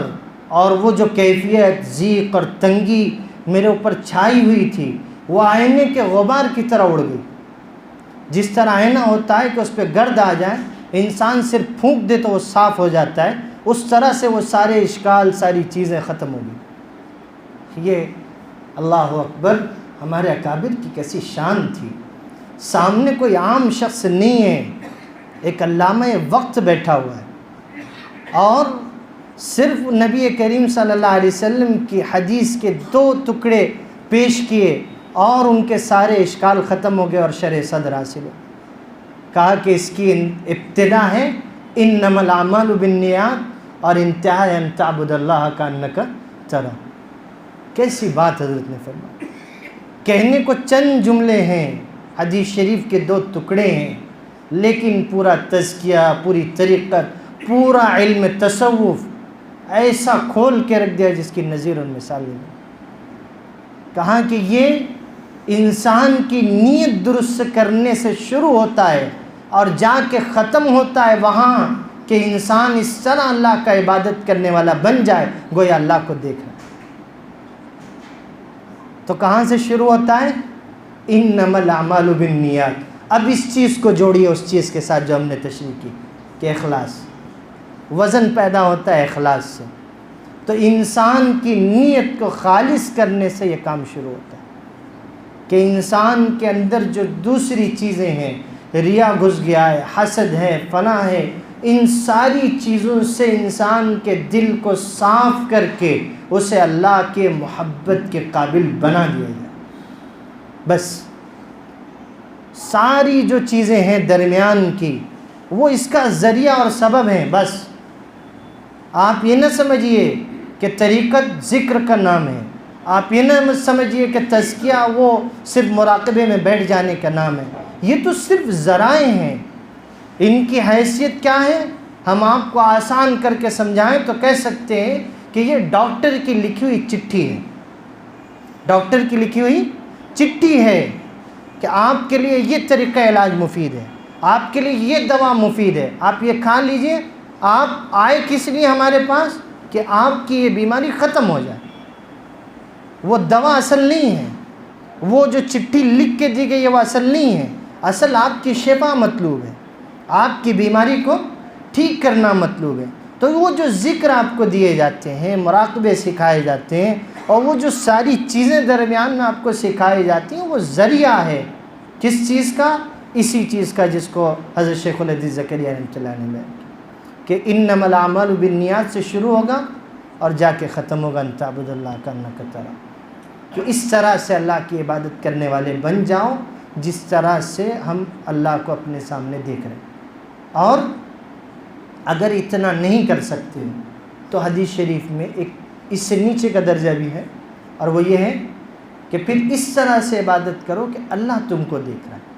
اور وہ جو کیفیت ضیق اور تنگی میرے اوپر چھائی ہوئی تھی وہ آئینے کے غبار کی طرح اڑ گئی۔ جس طرح آئینہ ہوتا ہے کہ اس پہ گرد آ جائے، انسان صرف پھونک دے تو وہ صاف ہو جاتا ہے، اس طرح سے وہ سارے اشکال، ساری چیزیں ختم ہو گئی۔ یہ اللہ اکبر، ہمارے اکابر کی کیسی شان تھی۔ سامنے کوئی عام شخص نہیں ہے، ایک علامہ وقت بیٹھا ہوا ہے، اور صرف نبی کریم صلی اللہ علیہ وسلم کی حدیث کے 2 ٹکڑے پیش کیے اور ان کے سارے اشکال ختم ہو گئے اور شرح صدر حاصل ہو۔ کہا کہ اس کی ابتدا ہے انما الاعمال بالنیات اور انتہا ہے ان تعبد اللہ کانک تراہ۔ کیسی بات حضرت نے فرمائی، کہنے کو چند جملے ہیں، حدیث شریف کے 2 ٹکڑے ہیں، لیکن پورا تزکیہ، پوری طریقت، پورا علم تصوف ایسا کھول کے رکھ دیا جس کی نظیر اور مثال نہیں۔ کہا کہ یہ انسان کی نیت درست کرنے سے شروع ہوتا ہے اور جا کے ختم ہوتا ہے وہاں کہ انسان اس طرح اللہ کا عبادت کرنے والا بن جائے گویا اللہ کو دیکھ رہا ہے۔ تو کہاں سے شروع ہوتا ہے؟ انما الاعمال بالنیات۔ اب اس چیز کو جوڑیے اس چیز کے ساتھ جو ہم نے تشریح کی کہ اخلاص، وزن پیدا ہوتا ہے اخلاص سے۔ تو انسان کی نیت کو خالص کرنے سے یہ کام شروع ہوتا ہے کہ انسان کے اندر جو دوسری چیزیں ہیں، ریا گھس گیا ہے، حسد ہے، فنا ہے، ان ساری چیزوں سے انسان کے دل کو صاف کر کے اسے اللہ کے محبت کے قابل بنا دیا جائے۔ بس ساری جو چیزیں ہیں درمیان کی وہ اس کا ذریعہ اور سبب ہیں۔ بس آپ یہ نہ سمجھیے کہ طریقت ذکر کا نام ہے، آپ یہ نہ سمجھیے کہ تزکیہ وہ صرف مراقبے میں بیٹھ جانے کا نام ہے، یہ تو صرف ذرائع ہیں۔ ان کی حیثیت کیا ہے؟ ہم آپ کو آسان کر کے سمجھائیں تو کہہ سکتے ہیں کہ یہ ڈاکٹر کی لکھی ہوئی چٹھی ہے، ڈاکٹر کی لکھی ہوئی چٹھی ہے کہ آپ کے لیے یہ طریقہ علاج مفید ہے، آپ کے لیے یہ دوا مفید ہے، آپ یہ کھا لیجئے۔ آپ آئے کس لیے ہمارے پاس؟ کہ آپ کی یہ بیماری ختم ہو جائے۔ وہ دوا اصل نہیں ہے، وہ جو چٹھی لکھ کے دی گئی ہے وہ اصل نہیں ہے، اصل آپ کی شفا مطلوب ہے، آپ کی بیماری کو ٹھیک کرنا مطلوب ہے۔ تو وہ جو ذکر آپ کو دیے جاتے ہیں، مراقبے سکھائے جاتے ہیں، اور وہ جو ساری چیزیں درمیان میں آپ کو سکھائی جاتی ہیں، وہ ذریعہ ہے کس چیز کا؟ اسی چیز کا جس کو حضرت شیخ الحدیث زکریا رحمۃ اللہ علیہ نے کہ انما الاعمال بالنیات سے شروع ہوگا اور جا کے ختم ہوگا ان تعبد اللہ کانک تراہ۔ کہ اس طرح سے اللہ کی عبادت کرنے والے بن جاؤ جس طرح سے ہم اللہ کو اپنے سامنے دیکھ رہے ہیں۔ اور اگر اتنا نہیں کر سکتے تو حدیث شریف میں ایک اس سے نیچے کا درجہ بھی ہے، اور وہ یہ ہے کہ پھر اس طرح سے عبادت کرو کہ اللہ تم کو دیکھ رہا ہے۔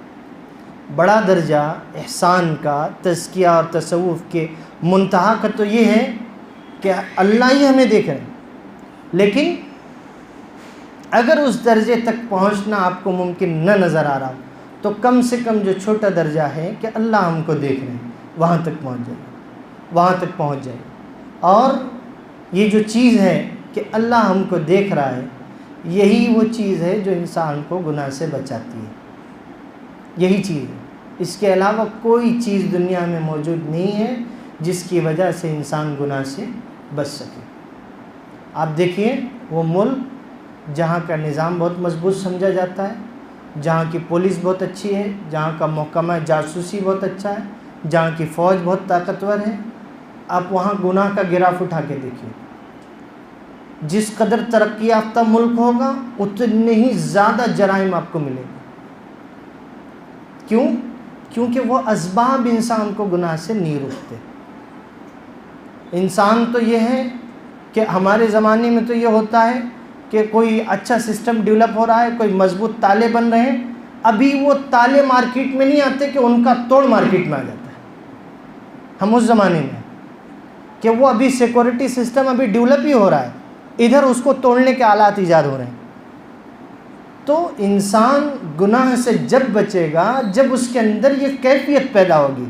بڑا درجہ احسان کا، تزکیہ اور تصوف کے منتہا کا تو یہ ہے کہ اللہ ہی ہمیں دیکھ رہے ہیں، لیکن اگر اس درجے تک پہنچنا آپ کو ممکن نہ نظر آ رہا تو کم سے کم جو چھوٹا درجہ ہے کہ اللہ ہم کو دیکھ رہے ہیں، وہاں تک پہنچ جائے، وہاں تک پہنچ جائے۔ اور یہ جو چیز ہے کہ اللہ ہم کو دیکھ رہا ہے، یہی وہ چیز ہے جو انسان کو گناہ سے بچاتی ہے، یہی چیز ہے۔ اس کے علاوہ کوئی چیز دنیا میں موجود نہیں ہے جس کی وجہ سے انسان گناہ سے بچ سکے۔ آپ دیکھیے وہ ملک جہاں کا نظام بہت مضبوط سمجھا جاتا ہے، جہاں کی پولیس بہت اچھی ہے، جہاں کا محکمہ جاسوسی بہت اچھا ہے، جہاں کی فوج بہت طاقتور ہے، آپ وہاں گناہ کا گراف اٹھا کے دیکھیے۔ جس قدر ترقی یافتہ ملک ہوگا اتنے ہی زیادہ جرائم آپ کو ملے گا۔ کیوں؟ کیونکہ وہ اسباب انسان کو گناہ سے نہیں روکتے۔ انسان تو یہ ہے کہ ہمارے زمانے میں تو یہ ہوتا ہے کہ کوئی اچھا سسٹم ڈیولپ ہو رہا ہے، کوئی مضبوط تالے بن رہے ہیں، ابھی وہ تالے مارکیٹ میں نہیں آتے کہ ان کا توڑ مارکیٹ میں آ جاتا ہے۔ ہم اس زمانے میں کہ وہ ابھی سیکورٹی سسٹم ابھی ڈیولپ ہی ہو رہا ہے، ادھر اس کو توڑنے کے آلات ایجاد ہو رہے ہیں۔ تو انسان گناہ سے جب بچے گا جب اس کے اندر یہ کیفیت پیدا ہوگی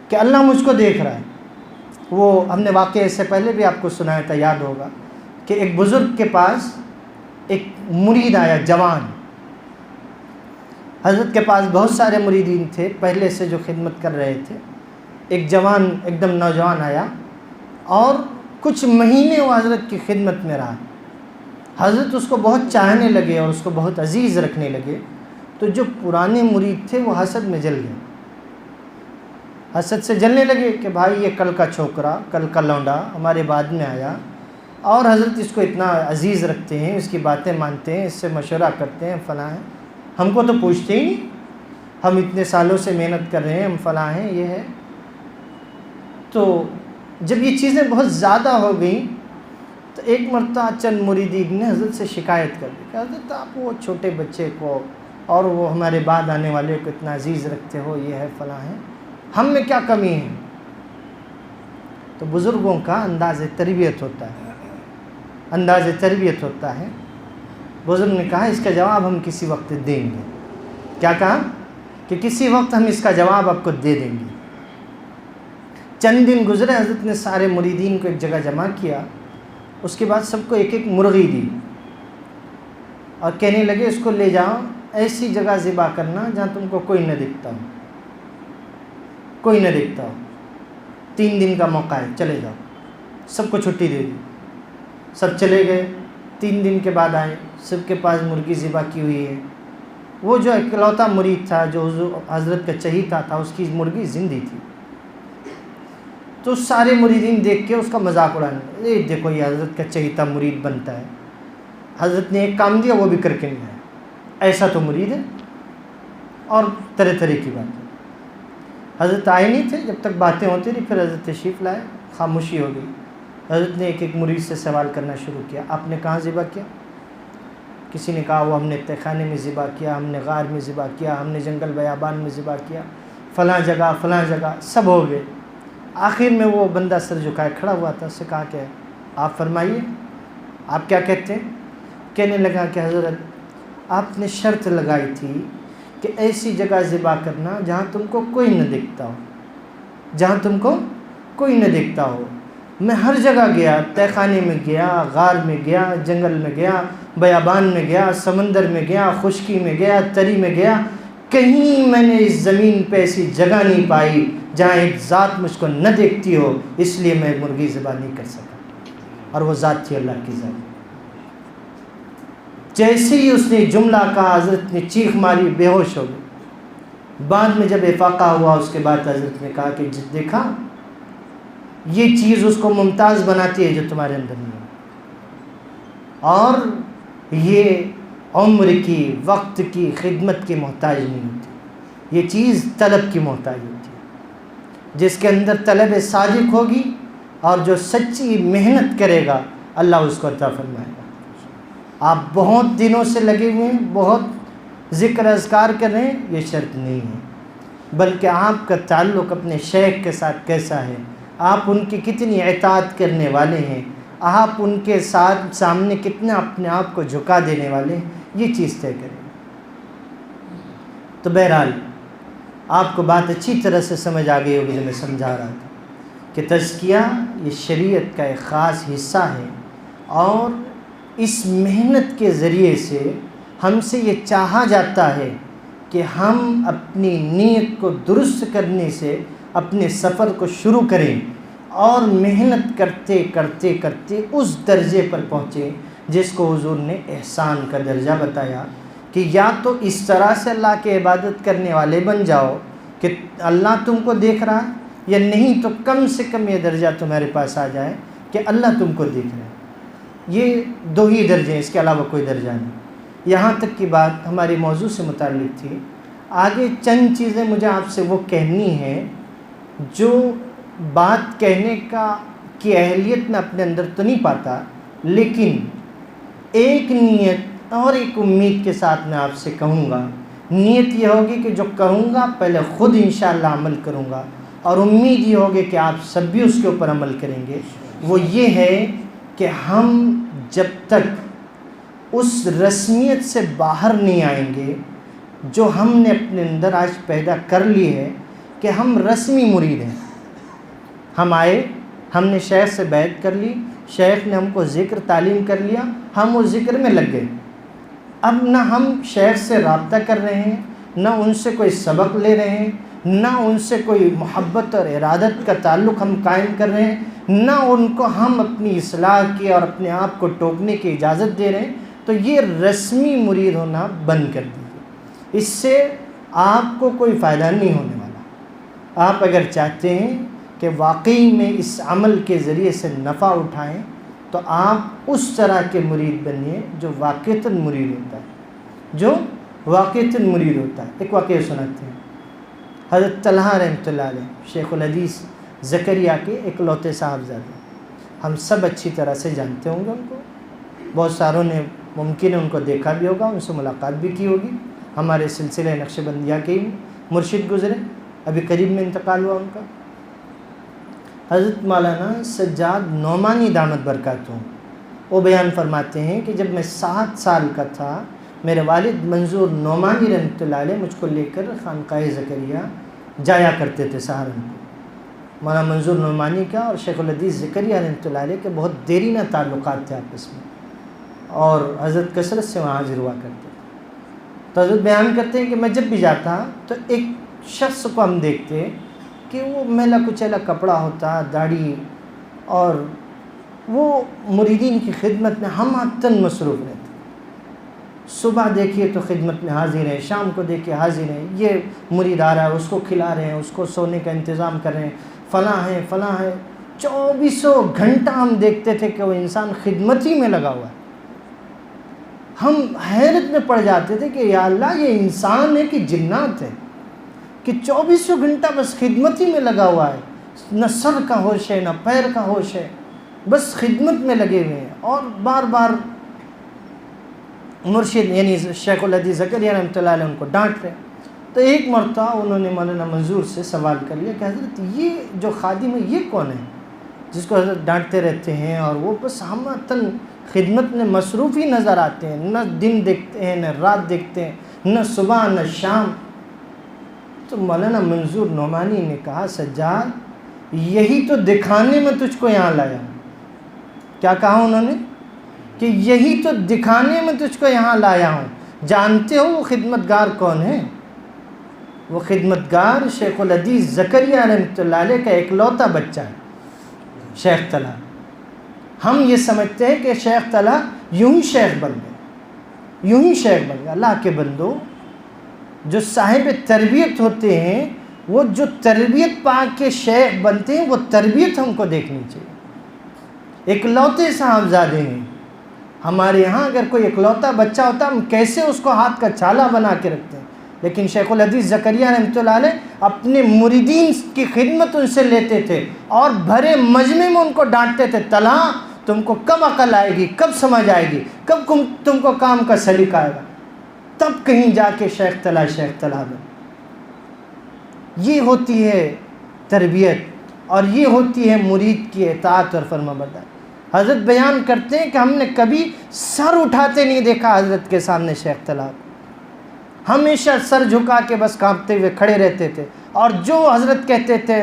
کہ اللہ مجھ کو دیکھ رہا ہے۔ وہ ہم نے واقعہ اس سے پہلے بھی آپ کو سنایا تھا، یاد ہوگا کہ ایک بزرگ کے پاس ایک مرید آیا، جوان۔ حضرت کے پاس بہت سارے مریدین تھے پہلے سے جو خدمت کر رہے تھے۔ ایک جوان ایک دم نوجوان آیا اور کچھ مہینے وہ حضرت کی خدمت میں رہا۔ حضرت اس کو بہت چاہنے لگے اور اس کو بہت عزیز رکھنے لگے، تو جو پرانے مرید تھے وہ حسد میں جل گئے، حسد سے جلنے لگے کہ بھائی یہ کل کا چھوکرا، کل کا لونڈا ہمارے بعد میں آیا، اور حضرت اس کو اتنا عزیز رکھتے ہیں، اس کی باتیں مانتے ہیں، اس سے مشورہ کرتے ہیں، فلاں ہیں، ہم کو تو پوچھتے ہی نہیں، ہم اتنے سالوں سے محنت کر رہے ہیں، ہم فلاں ہیں، یہ ہے۔ تو جب یہ چیزیں بہت زیادہ ہو گئیں تو ایک مرتبہ چند مریدین نے حضرت سے شکایت کر دی کہ حضرت آپ وہ چھوٹے بچے کو اور وہ ہمارے بعد آنے والے کو اتنا عزیز رکھتے ہو، یہ ہے فلاں ہے، ہم میں کیا کمی ہے؟ تو بزرگوں کا انداز تربیت ہوتا ہے، انداز تربیت ہوتا ہے۔ بزرگ نے کہا اس کا جواب ہم کسی وقت دیں گے۔ کیا کہا؟ کہ کسی وقت ہم اس کا جواب آپ کو دے دیں گے۔ چند دن گزرے، حضرت نے سارے مریدین کو ایک جگہ جمع کیا، اس کے بعد سب کو ایک ایک مرغی دی اور کہنے لگے اس کو لے جاؤ، ایسی جگہ ذبح کرنا جہاں تم کو کوئی نہ دکھتا ہو، کوئی نہ دکھتا ہو، 3 دن کا موقع ہے، چلے جاؤ۔ سب کو چھٹی دے دی، سب چلے گئے۔ 3 دن کے بعد آئے، سب کے پاس مرغی ذبح کی ہوئی ہے۔ وہ جو اکلوتا مرید تھا جو حضرت کا چہیتا تھا، اس کی مرغی زندہ تھی۔ تو سارے مریدین دیکھ کے اس کا مذاق اڑانے، دیکھو یہ حضرت کا چہیتا مرید بنتا ہے، حضرت نے ایک کام دیا وہ بھی کر کے نہیں آیا، ایسا تو مرید ہے، اور طرح طرح کی باتیں۔ حضرت آئے نہیں تھے، جب تک باتیں ہوتی رہی، پھر حضرت تشریف لائے، خاموشی ہو گئی۔ حضرت نے ایک ایک مرید سے سوال کرنا شروع کیا، آپ نے کہاں ذبح کیا؟ کسی نے کہا وہ ہم نے تہخانے میں ذبح کیا، ہم نے غار میں ذبح کیا، ہم نے جنگل بیابان میں ذبح کیا، فلاں جگہ فلاں جگہ، سب ہو گئے۔ آخر میں وہ بندہ سر جھکائے کھڑا ہوا تھا، اس سے کہا کہ آپ فرمائیے آپ کیا کہتے ہیں؟ کہنے لگا کہ حضرت آپ نے شرط لگائی تھی کہ ایسی جگہ ذبح کرنا جہاں تم کو کوئی نہ دیکھتا ہو، جہاں تم کو کوئی نہ دیکھتا ہو۔ میں ہر جگہ گیا، تہ خانے میں گیا، غار میں گیا، جنگل میں گیا، بیابان میں گیا، سمندر میں گیا، خشکی میں گیا، تری میں گیا، کہیں میں نے اس زمین پہ ایسی جگہ نہیں پائی جہاں ایک ذات مجھ کو نہ دیکھتی ہو، اس لیے میں مرغی ذبح نہیں کر سکا، اور وہ ذات تھی اللہ کی ذات۔ جیسے ہی اس نے جملہ کہا حضرت نے چیخ ماری، بے ہوش ہو گئے۔ بعد میں جب افاقہ ہوا اس کے بعد حضرت نے کہا کہ دیکھا یہ چیز اس کو ممتاز بناتی ہے جو تمہارے اندر نہیں ہے، اور یہ عمر کی، وقت کی، خدمت کی محتاج نہیں ہوتی، یہ چیز طلب کی محتاج ہوتی ہے۔ جس کے اندر طلب صادق ہوگی اور جو سچی محنت کرے گا اللہ اس کو عطا فرمائے گا۔ آپ بہت دنوں سے لگے ہوئے ہیں، بہت ذکر اذکار کر رہے ہیں، یہ شرط نہیں ہے، بلکہ آپ کا تعلق اپنے شیخ کے ساتھ کیسا ہے، آپ ان کی کتنی اطاعت کرنے والے ہیں، آپ ان کے ساتھ سامنے کتنا اپنے آپ کو جھکا دینے والے ہیں، یہ چیز طے کریں۔ تو بہرحال آپ کو بات اچھی طرح سے سمجھ آ گئی ہوگی جو میں سمجھا رہا تھا کہ تزکیہ یہ شریعت کا ایک خاص حصہ ہے، اور اس محنت کے ذریعے سے ہم سے یہ چاہا جاتا ہے کہ ہم اپنی نیت کو درست کرنے سے اپنے سفر کو شروع کریں، اور محنت کرتے کرتے کرتے اس درجے پر پہنچیں جس کو حضور نے احسان کا درجہ بتایا، کہ یا تو اس طرح سے اللہ کی عبادت کرنے والے بن جاؤ کہ اللہ تم کو دیکھ رہا ہے، یا نہیں تو کم سے کم یہ درجہ تمہارے پاس آ جائے کہ اللہ تم کو دیکھ رہا ہے۔ یہ دو ہی درجے ہیں، اس کے علاوہ کوئی درجہ نہیں۔ یہاں تک کی بات ہماری موضوع سے متعلق تھی۔ آگے چند چیزیں مجھے آپ سے وہ کہنی ہیں جو بات کہنے کی اہلیت میں اپنے اندر تو نہیں پاتا، لیکن ایک نیت اور ایک امید کے ساتھ میں آپ سے کہوں گا۔ نیت یہ ہوگی کہ جو کہوں گا پہلے خود انشاءاللہ عمل کروں گا، اور امید یہ ہوگی کہ آپ سب بھی اس کے اوپر عمل کریں گے۔ وہ یہ ہے کہ ہم جب تک اس رسمیت سے باہر نہیں آئیں گے جو ہم نے اپنے اندر آج پیدا کر لی ہے کہ ہم رسمی مرید ہیں۔ ہم آئے، ہم نے شیخ سے بیعت کر لی، شیخ نے ہم کو ذکر تعلیم کر لیا، ہم اس ذکر میں لگ گئے۔ اب نہ ہم شیخ سے رابطہ کر رہے ہیں، نہ ان سے کوئی سبق لے رہے ہیں، نہ ان سے کوئی محبت اور ارادت کا تعلق ہم قائم کر رہے ہیں، نہ ان کو ہم اپنی اصلاح کی اور اپنے آپ کو ٹوکنے کی اجازت دے رہے ہیں۔ تو یہ رسمی مرید ہونا بند کر دیجیے، اس سے آپ کو کوئی فائدہ نہیں ہونے والا۔ آپ اگر چاہتے ہیں کہ واقعی میں اس عمل کے ذریعے سے نفع اٹھائیں تو آپ اس طرح کے مرید بنیے جو واقعتاً مرید ہوتا ہے، جو واقعتاً مرید ہوتا ہے۔ ایک واقعہ سناتے ہیں۔ حضرت طلحہ رحمۃ اللہ علیہ شیخ الحدیث زکریا کے اکلوتے صاحبزادے، ہم سب اچھی طرح سے جانتے ہوں گے ان کو، بہت ساروں نے ممکن ہے ان کو دیکھا بھی ہوگا، ان سے ملاقات بھی کی ہوگی۔ ہمارے سلسلہ نقش بندیہ کے ہی مرشد گزرے، ابھی قریب میں انتقال ہوا ان کا۔ حضرت مولانا سجاد نعمانی دامت برکاتہم، وہ بیان فرماتے ہیں کہ جب میں 7 سال کا تھا، میرے والد منظور نعمانی رحمۃ اللہ علیہ مجھ کو لے کر خانقاہ زکریا جایا کرتے تھے سہارنپور۔ مولانا منظور نعمانی کا اور شیخ الحدیث زکریا رحمۃ اللہ علیہ کے بہت دیرینہ تعلقات تھے آپس میں، اور حضرت کثرت سے وہاں حاضر ہوا کرتے تھے۔ تو حضرت بیان کرتے ہیں کہ میں جب بھی جاتا تو ایک شخص کو ہم دیکھتے کہ وہ میلا کچیلا کپڑا ہوتا، داڑھی، اور وہ مریدین کی خدمت میں ہم عادتاً مصروف رہتے۔ صبح دیکھیے تو خدمت میں حاضر ہیں، شام کو دیکھیے حاضر ہیں، یہ مرید آ رہا ہے اس کو کھلا رہے ہیں، اس کو سونے کا انتظام کر رہے ہیں، فلاں ہے فلاں ہے۔ 24 گھنٹہ ہم دیکھتے تھے کہ وہ انسان خدمت ہی میں لگا ہوا ہے۔ ہم حیرت میں پڑ جاتے تھے کہ یا اللہ یہ انسان ہے کہ جنات ہے کہ 24 گھنٹہ بس خدمت ہی میں لگا ہوا ہے، نہ سر کا ہوش ہے نہ پیر کا ہوش ہے، بس خدمت میں لگے ہوئے ہیں۔ اور بار بار مرشد یعنی شیخ الحدیث زکریا رحمۃ اللہ علیہ ان کو ڈانٹ رہے۔ تو ایک مرتبہ انہوں نے مولانا منظور سے سوال کر لیا کہ حضرت یہ جو خادم ہے یہ کون ہے جس کو حضرت ڈانٹتے رہتے ہیں، اور وہ بس ہم خدمت میں مصروف ہی نظر آتے ہیں، نہ دن دیکھتے ہیں نہ رات دیکھتے ہیں، نہ صبح نہ شام۔ تو مولانا منظور نعمانی نے کہا سجاد یہی تو دکھانے میں تجھ کو یہاں لایا ہوں۔ کیا کہا انہوں نے؟ کہ یہی تو دکھانے میں تجھ کو یہاں لایا ہوں۔ جانتے ہو وہ خدمتگار کون ہے؟ وہ خدمتگار شیخ الحدیث زکریا رحمۃ اللہ علیہ کا اکلوتا بچہ ہے، شیخ طلحہ۔ ہم یہ سمجھتے ہیں کہ شیخ طلحہ یوں ہی شیخ بن گئے، یوں ہی شیخ بن گئے۔ اللہ کے بندو، جو صاحب تربیت ہوتے ہیں، وہ جو تربیت پا کے شیخ بنتے ہیں، وہ تربیت ہم کو دیکھنی چاہیے۔ اکلوتے صاحبزادے ہیں ہمارے یہاں، اگر کوئی اکلوتا بچہ ہوتا ہم کیسے اس کو ہاتھ کا چھالا بنا کے رکھتے ہیں، لیکن شیخ الحدیث زکریا رحمۃ اللہ علیہ اپنے مریدین کی خدمت ان سے لیتے تھے اور بھرے مجمع میں ان کو ڈانٹتے تھے، طلحہ تم کو کب عقل آئے گی، کب سمجھ آئے گی، کب تم کو کام کا سلیقہ آئے گا، تب کہیں جا کے شیخ طلحہ بن۔ یہ ہوتی ہے تربیت، اور یہ ہوتی ہے مرید کی اطاعت اور فرمانبرداری۔ حضرت بیان کرتے ہیں کہ ہم نے کبھی سر اٹھاتے نہیں دیکھا حضرت کے سامنے شیخ طلحہ کو، ہمیشہ سر جھکا کے بس کانپتے ہوئے کھڑے رہتے تھے، اور جو حضرت کہتے تھے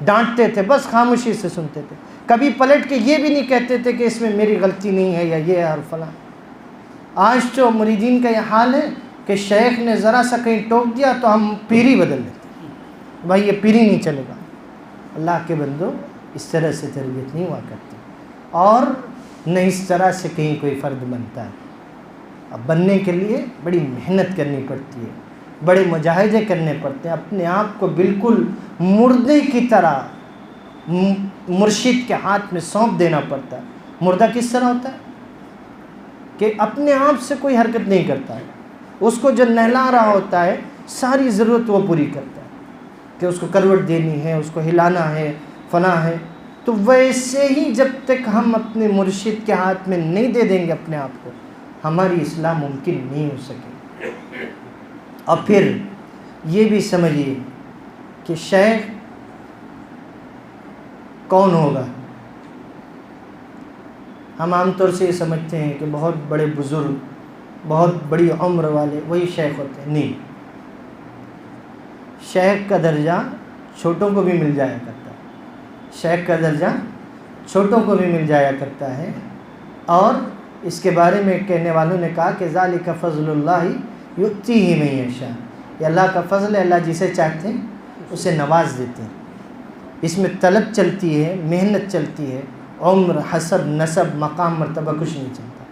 ڈانٹتے تھے بس خاموشی سے سنتے تھے، کبھی پلٹ کے یہ بھی نہیں کہتے تھے کہ اس میں میری غلطی نہیں ہے یا یہ ہے اور فلاں۔ آج تو مریدین کا یہ حال ہے کہ شیخ نے ذرا سا کہیں ٹوک دیا تو ہم پیری بدل لیتے ہیں، بھائی یہ پیری نہیں چلے گا۔ اللہ کے بندو، اس طرح سے تربیت نہیں ہوا کرتی، اور نہ اس طرح سے کہیں کوئی فرد بنتا ہے۔ اب بننے کے لیے بڑی محنت کرنی پڑتی ہے، بڑے مجاہدے کرنے پڑتے ہیں، اپنے آپ کو بالکل مردے کی طرح مرشد کے ہاتھ میں سونپ دینا پڑتا ہے۔ مردہ کس طرح ہوتا ہے کہ اپنے آپ سے کوئی حرکت نہیں کرتا ہے، اس کو جو نہلا رہا ہوتا ہے ساری ضرورت وہ پوری کرتا ہے، کہ اس کو کروٹ دینی ہے، اس کو ہلانا ہے، فلاں ہے۔ تو ویسے ہی جب تک ہم اپنے مرشد کے ہاتھ میں نہیں دے دیں گے اپنے آپ کو، ہماری اصلاح ممکن نہیں ہو سکے۔ اور پھر یہ بھی سمجھیے کہ شیخ کون ہوگا؟ ہم عام طور سے یہ سمجھتے ہیں کہ بہت بڑے بزرگ، بہت بڑی عمر والے وہی شیخ ہوتے ہیں، نہیں۔ شیخ کا درجہ چھوٹوں کو بھی مل جایا کرتا ہے، شیخ کا درجہ چھوٹوں کو بھی مل جایا کرتا ہے، اور اس کے بارے میں کہنے والوں نے کہا کہ ذالک فضل اللہ یؤتیہ من یشاء، یہ اللہ کا فضل ہے، اللہ جسے چاہتے ہیں اسے نواز دیتے ہیں۔ اس میں طلب چلتی ہے، محنت چلتی ہے، عمر، حسب، نسب، مقام، مرتبہ کچھ نہیں چلتا۔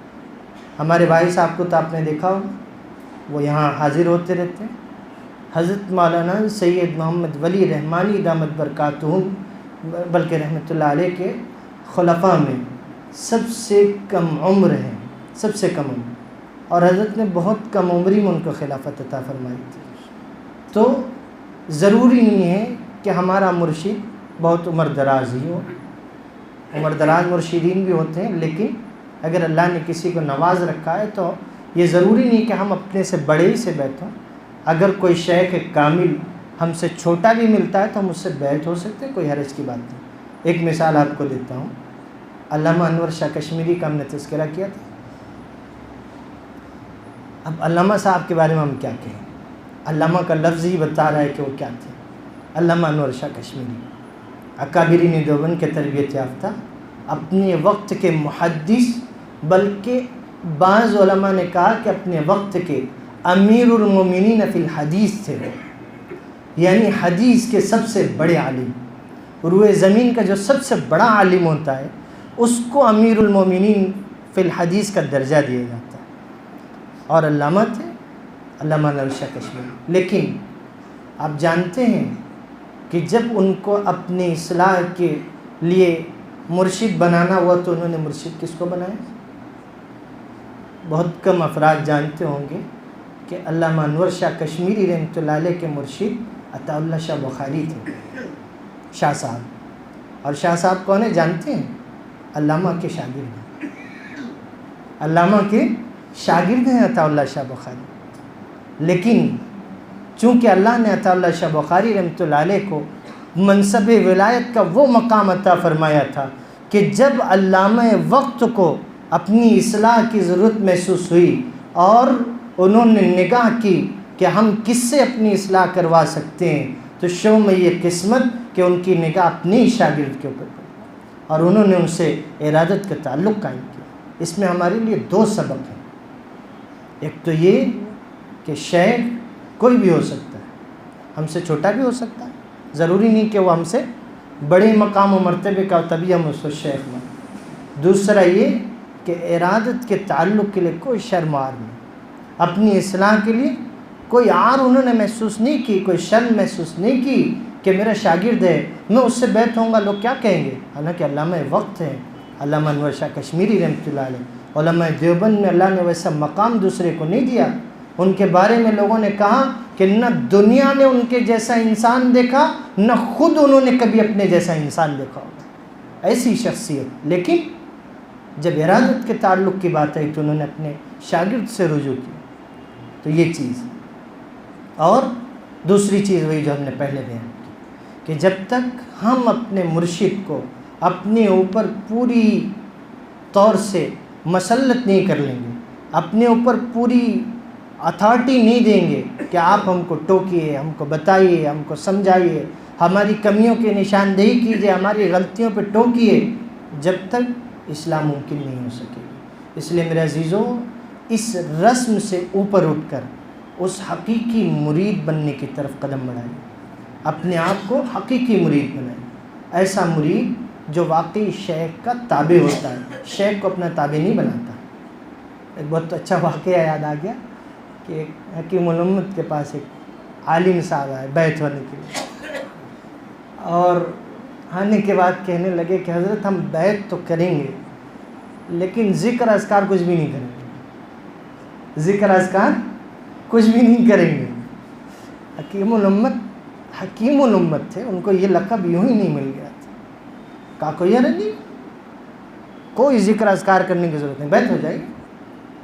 ہمارے بھائی صاحب کو تو آپ نے دیکھا ہوگا، وہ یہاں حاضر ہوتے رہتے ہیں۔ حضرت مولانا سید محمد ولی رحمانی دامت برکاتہم، بلکہ رحمۃ اللہ علیہ کے خلفاء میں سب سے کم عمر ہیں، سب سے کم عمر، اور حضرت نے بہت کم عمری میں ان کو خلافت عطا فرمائی تھی۔ تو ضروری نہیں ہے کہ ہمارا مرشد بہت عمر دراز ہی ہو، عمر دراز مرشدین بھی ہوتے ہیں، لیکن اگر اللہ نے کسی کو نواز رکھا ہے تو یہ ضروری نہیں کہ ہم اپنے سے بڑے ہی سے بیعت ہوں۔ اگر کوئی شیخ کامل ہم سے چھوٹا بھی ملتا ہے تو ہم اس سے بیعت ہو سکتے ہیں، کوئی حرج کی بات نہیں۔ ایک مثال آپ کو دیتا ہوں، علامہ انور شاہ کشمیری کا ہم نے تذکرہ کیا تھا۔ اب علامہ صاحب کے بارے میں ہم کیا کہیں، علامہ کا لفظ ہی بتا رہا ہے کہ وہ کیا تھے۔ علامہ انور شاہ کشمیری اکابرین دیوبند کے تربیت یافتہ، اپنے وقت کے محدث، بلکہ بعض علماء نے کہا کہ اپنے وقت کے امیر المومنین فی الحدیث تھے، یعنی حدیث کے سب سے بڑے عالم۔ روئے زمین کا جو سب سے بڑا عالم ہوتا ہے اس کو امیر المومنین فی الحدیث کا درجہ دیا جاتا ہے، اور علامہ تھے علامہ انور شاہ کشمیری۔ لیکن آپ جانتے ہیں کہ جب ان کو اپنی اصلاح کے لیے مرشد بنانا ہوا تو انہوں نے مرشد کس کو بنایا؟ بہت کم افراد جانتے ہوں گے کہ علامہ انور شاہ کشمیری رحمۃ اللہ علیہ کے مرشد عطا اللہ شاہ بخاری تھے، شاہ صاحب۔ اور شاہ صاحب کون ہیں جانتے ہیں؟ علامہ کے شاگرد ہیں، علامہ کے شاگرد ہیں عطا اللہ شاہ بخاری۔ لیکن چونکہ اللہ نے عطا اللہ شاہ بخاری رحمۃ اللہ علیہ کو منصب ولایت کا وہ مقام عطا فرمایا تھا کہ جب علامہ وقت کو اپنی اصلاح کی ضرورت محسوس ہوئی اور انہوں نے نگاہ کی کہ ہم کس سے اپنی اصلاح کروا سکتے ہیں، تو شو میں یہ قسمت کہ ان کی نگاہ اپنے شاگرد کے اوپر پڑی اور انہوں نے ان سے ارادت کا تعلق قائم کیا۔ اس میں ہمارے لیے 2 سبق ہیں۔ ایک تو یہ کہ شیخ کوئی بھی ہو سکتا ہے، ہم سے چھوٹا بھی ہو سکتا ہے، ضروری نہیں کہ وہ ہم سے بڑے مقام و مرتبے کا ہو تبھی ہم اس کو شیخ مانیں۔ دوسرا یہ کہ ارادت کے تعلق کے لیے کوئی شرم آر نہیں، اپنی اصلاح کے لیے کوئی عار انہوں نے محسوس نہیں کی، کوئی شرم محسوس نہیں کی کہ میرا شاگرد ہے، میں اس سے بیعت ہوں گا، لوگ کیا کہیں گے۔ حالانکہ علامہ وقت ہے، علامہ انور شاہ کشمیری رحمۃ اللہ علیہ، علماء دیوبند میں اللہ نے ویسا مقام دوسرے کو نہیں دیا۔ ان کے بارے میں لوگوں نے کہا کہ نہ دنیا نے ان کے جیسا انسان دیکھا، نہ خود انہوں نے کبھی اپنے جیسا انسان دیکھا ہوگا، ایسی شخصیت۔ لیکن جب ارادت کے تعلق کی بات آئی تو انہوں نے اپنے شاگرد سے رجوع کیا۔ تو یہ چیز، اور دوسری چیز وہی جو ہم نے پہلے بیان کی کہ جب تک ہم اپنے مرشد کو اپنے اوپر پوری طور سے مسلط نہیں کر لیں گے، اپنے اوپر پوری اتھارٹی نہیں دیں گے کہ آپ ہم کو ٹوکیے، ہم کو بتائیے، ہم کو سمجھائیے، ہماری کمیوں کی نشاندہی کیجیے، ہماری غلطیوں پہ ٹوکیے، جب تک اسلام ممکن نہیں ہو سکے گی۔ اس لیے میرے عزیزوں، اس رسم سے اوپر اٹھ کر اس حقیقی مرید بننے کی طرف قدم بڑھائیے، اپنے آپ کو حقیقی مرید بنائیں، ایسا مرید جو واقعی شیخ کا تابع ہوتا ہے، شیخ کو اپنا تابع نہیں بناتا۔ ایک بہت اچھا واقعہ یاد آ گیا کہ ایک حکیم الامت کے پاس ایک عالم صاحب آئے بیعت ہونے کے لیے، اور آنے کے بعد کہنے لگے کہ حضرت ہم بیعت تو کریں گے لیکن ذکر اذکار کچھ بھی نہیں کریں گے، ذکر اذکار کچھ بھی نہیں کریں گے۔ حکیم الامت تھے، ان کو یہ لقب یوں ہی نہیں مل گیا تھا۔ کہا کوئی حرج نہیں، کوئی ذکر اذکار کرنے کی ضرورت نہیں، بیعت ہو جائے گی،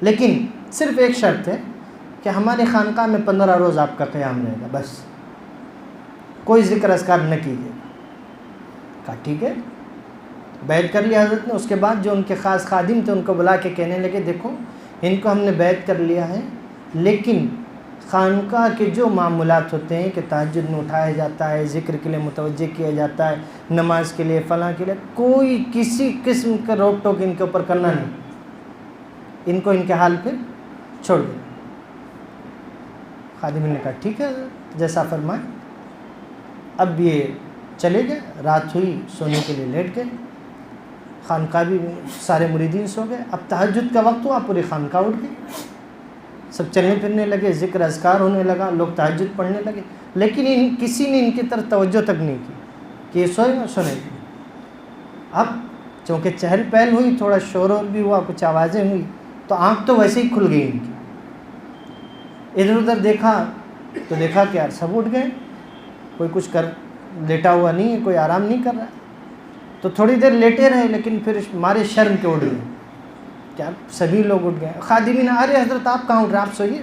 لیکن صرف ایک شرط ہے کہ ہمارے خانقاہ میں 15 روز آپ کا قیام رہے گا، بس کوئی ذکر اذکار نہ کیجیے۔ کہا ٹھیک ہے، بیعت کر لیا حضرت نے۔ اس کے بعد جو ان کے خاص خادم تھے ان کو بلا کے کہنے لگے دیکھو ان کو ہم نے بیعت کر لیا ہے، لیکن خانقاہ کے جو معمولات ہوتے ہیں کہ تہجد میں اٹھایا جاتا ہے، ذکر کے لیے متوجہ کیا جاتا ہے، نماز کے لیے فلاں کے لیے، کوئی کسی قسم کا روک ٹوک ان کے اوپر کرنا نہیں، ان کو ان کے حال پہ چھوڑ دیں۔ خادم نے کہا ٹھیک ہے جیسا فرمائیں۔ اب یہ چلے گئے، رات ہوئی، سونے کے لیے لیٹ گئے، خانقاہ بھی سارے مریدین سو گئے۔ اب تہجد کا وقت ہوا، پوری خانقاہ اٹھ گئی، سب چلنے پھرنے لگے، ذکر اذکار ہونے لگا، لوگ تہجد پڑھنے لگے، لیکن کسی نے ان کی طرف توجہ تک نہیں کی کہ یہ سوئے نہ سونے کی۔ اب چونکہ چہل پہل ہوئی، تھوڑا شور اور بھی ہوا، کچھ آوازیں ہوئی، تو آنکھ تو ویسے ہی کھل گئی ان کی۔ ادھر ادھر دیکھا تو دیکھا کہ یار سب اٹھ گئے، کوئی کچھ کر لیٹا ہوا نہیں ہے، کوئی آرام نہیں کر رہا ہے۔ تو تھوڑی دیر لیٹے رہے، لیکن پھر مارے شرم کے اٹھ گئے، کیا سبھی لوگ اٹھ گئے۔ خادمین ارے حضرت آپ کہاں اٹھ رہے، آپ سوئیے۔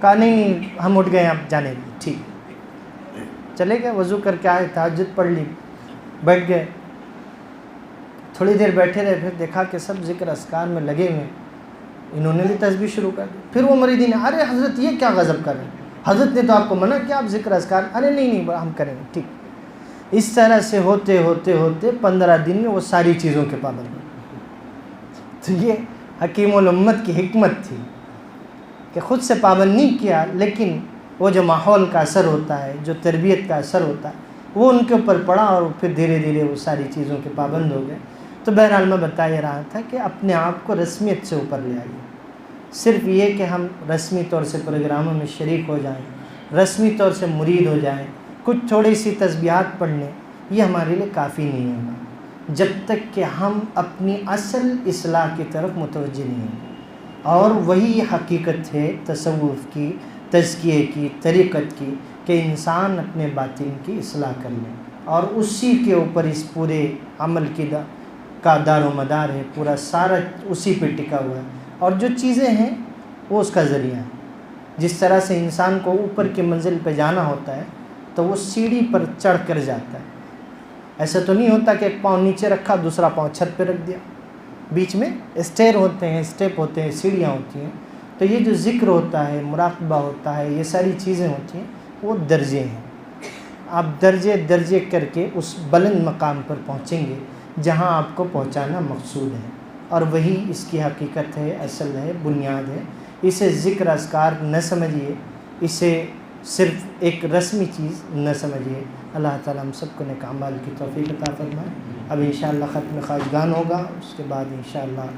کہا نہیں ہم اٹھ گئے، آپ جانے دیں۔ ٹھیک، چلے گئے، وضو کر کے آئے، تہجد پڑھ لی، بیٹھ گئے، تھوڑی دیر بیٹھے رہے، پھر دیکھا کہ سب ذکر اذکار میں لگے ہوئے، انہوں نے بھی تسبیح شروع کر دی۔ پھر وہ مریدین ارے حضرت یہ کیا غضب کر رہے ہیں، حضرت نے تو آپ کو منع کیا، آپ ذکر اذکار، ارے نہیں ہم کریں گے۔ ٹھیک، اس طرح سے ہوتے ہوتے 15 دن میں وہ ساری چیزوں کے پابند ہو۔ تو یہ حکیم الامت کی حکمت تھی کہ خود سے پابند نہیں کیا، لیکن وہ جو ماحول کا اثر ہوتا ہے، جو تربیت کا اثر ہوتا ہے، وہ ان کے اوپر پڑا، اور پھر دھیرے دھیرے وہ ساری چیزوں کے پابند ہو گئے۔ تو بہرحال میں بتا یہ رہا تھا کہ اپنے آپ کو رسمیت سے اوپر لے آئیے۔ صرف یہ کہ ہم رسمی طور سے پروگراموں میں شریک ہو جائیں، رسمی طور سے مرید ہو جائیں، کچھ تھوڑی سی تسبیحات پڑھ لیں، یہ ہمارے لیے کافی نہیں ہوگا جب تک کہ ہم اپنی اصل اصلاح کی طرف متوجہ نہیں ہوں۔ اور وہی حقیقت ہے تصوف کی، تزکیے کی، طریقت کی، کہ انسان اپنے باطن کی اصلاح کر لے، اور اسی کے اوپر اس پورے عمل کا دار و مدار ہے، پورا سارا اسی پہ ٹکا ہوا ہے، اور جو چیزیں ہیں وہ اس کا ذریعہ ہے۔ جس طرح سے انسان کو اوپر کی منزل پہ جانا ہوتا ہے تو وہ سیڑھی پر چڑھ کر جاتا ہے، ایسا تو نہیں ہوتا کہ ایک پاؤں نیچے رکھا دوسرا پاؤں چھت پہ رکھ دیا، بیچ میں اسٹیپ ہوتے ہیں، سیڑھیاں ہوتی ہیں، تو یہ جو ذکر ہوتا ہے، مراقبہ ہوتا ہے، یہ ساری چیزیں ہوتی ہیں، وہ درجے ہیں. آپ درجے درجے کر کے اس بلند مقام پر پہنچیں گے جہاں آپ کو پہنچانا مقصود ہے، اور وہی اس کی حقیقت ہے، اصل ہے، بنیاد ہے. اسے ذکر اذکار نہ سمجھیے، اسے صرف ایک رسمی چیز نہ سمجھیے. اللہ تعالیٰ ہم سب کو نیک اعمال کی توفیق عطا فرمائے. اب انشاءاللہ ختم خواجگان ہوگا، اس کے بعد انشاءاللہ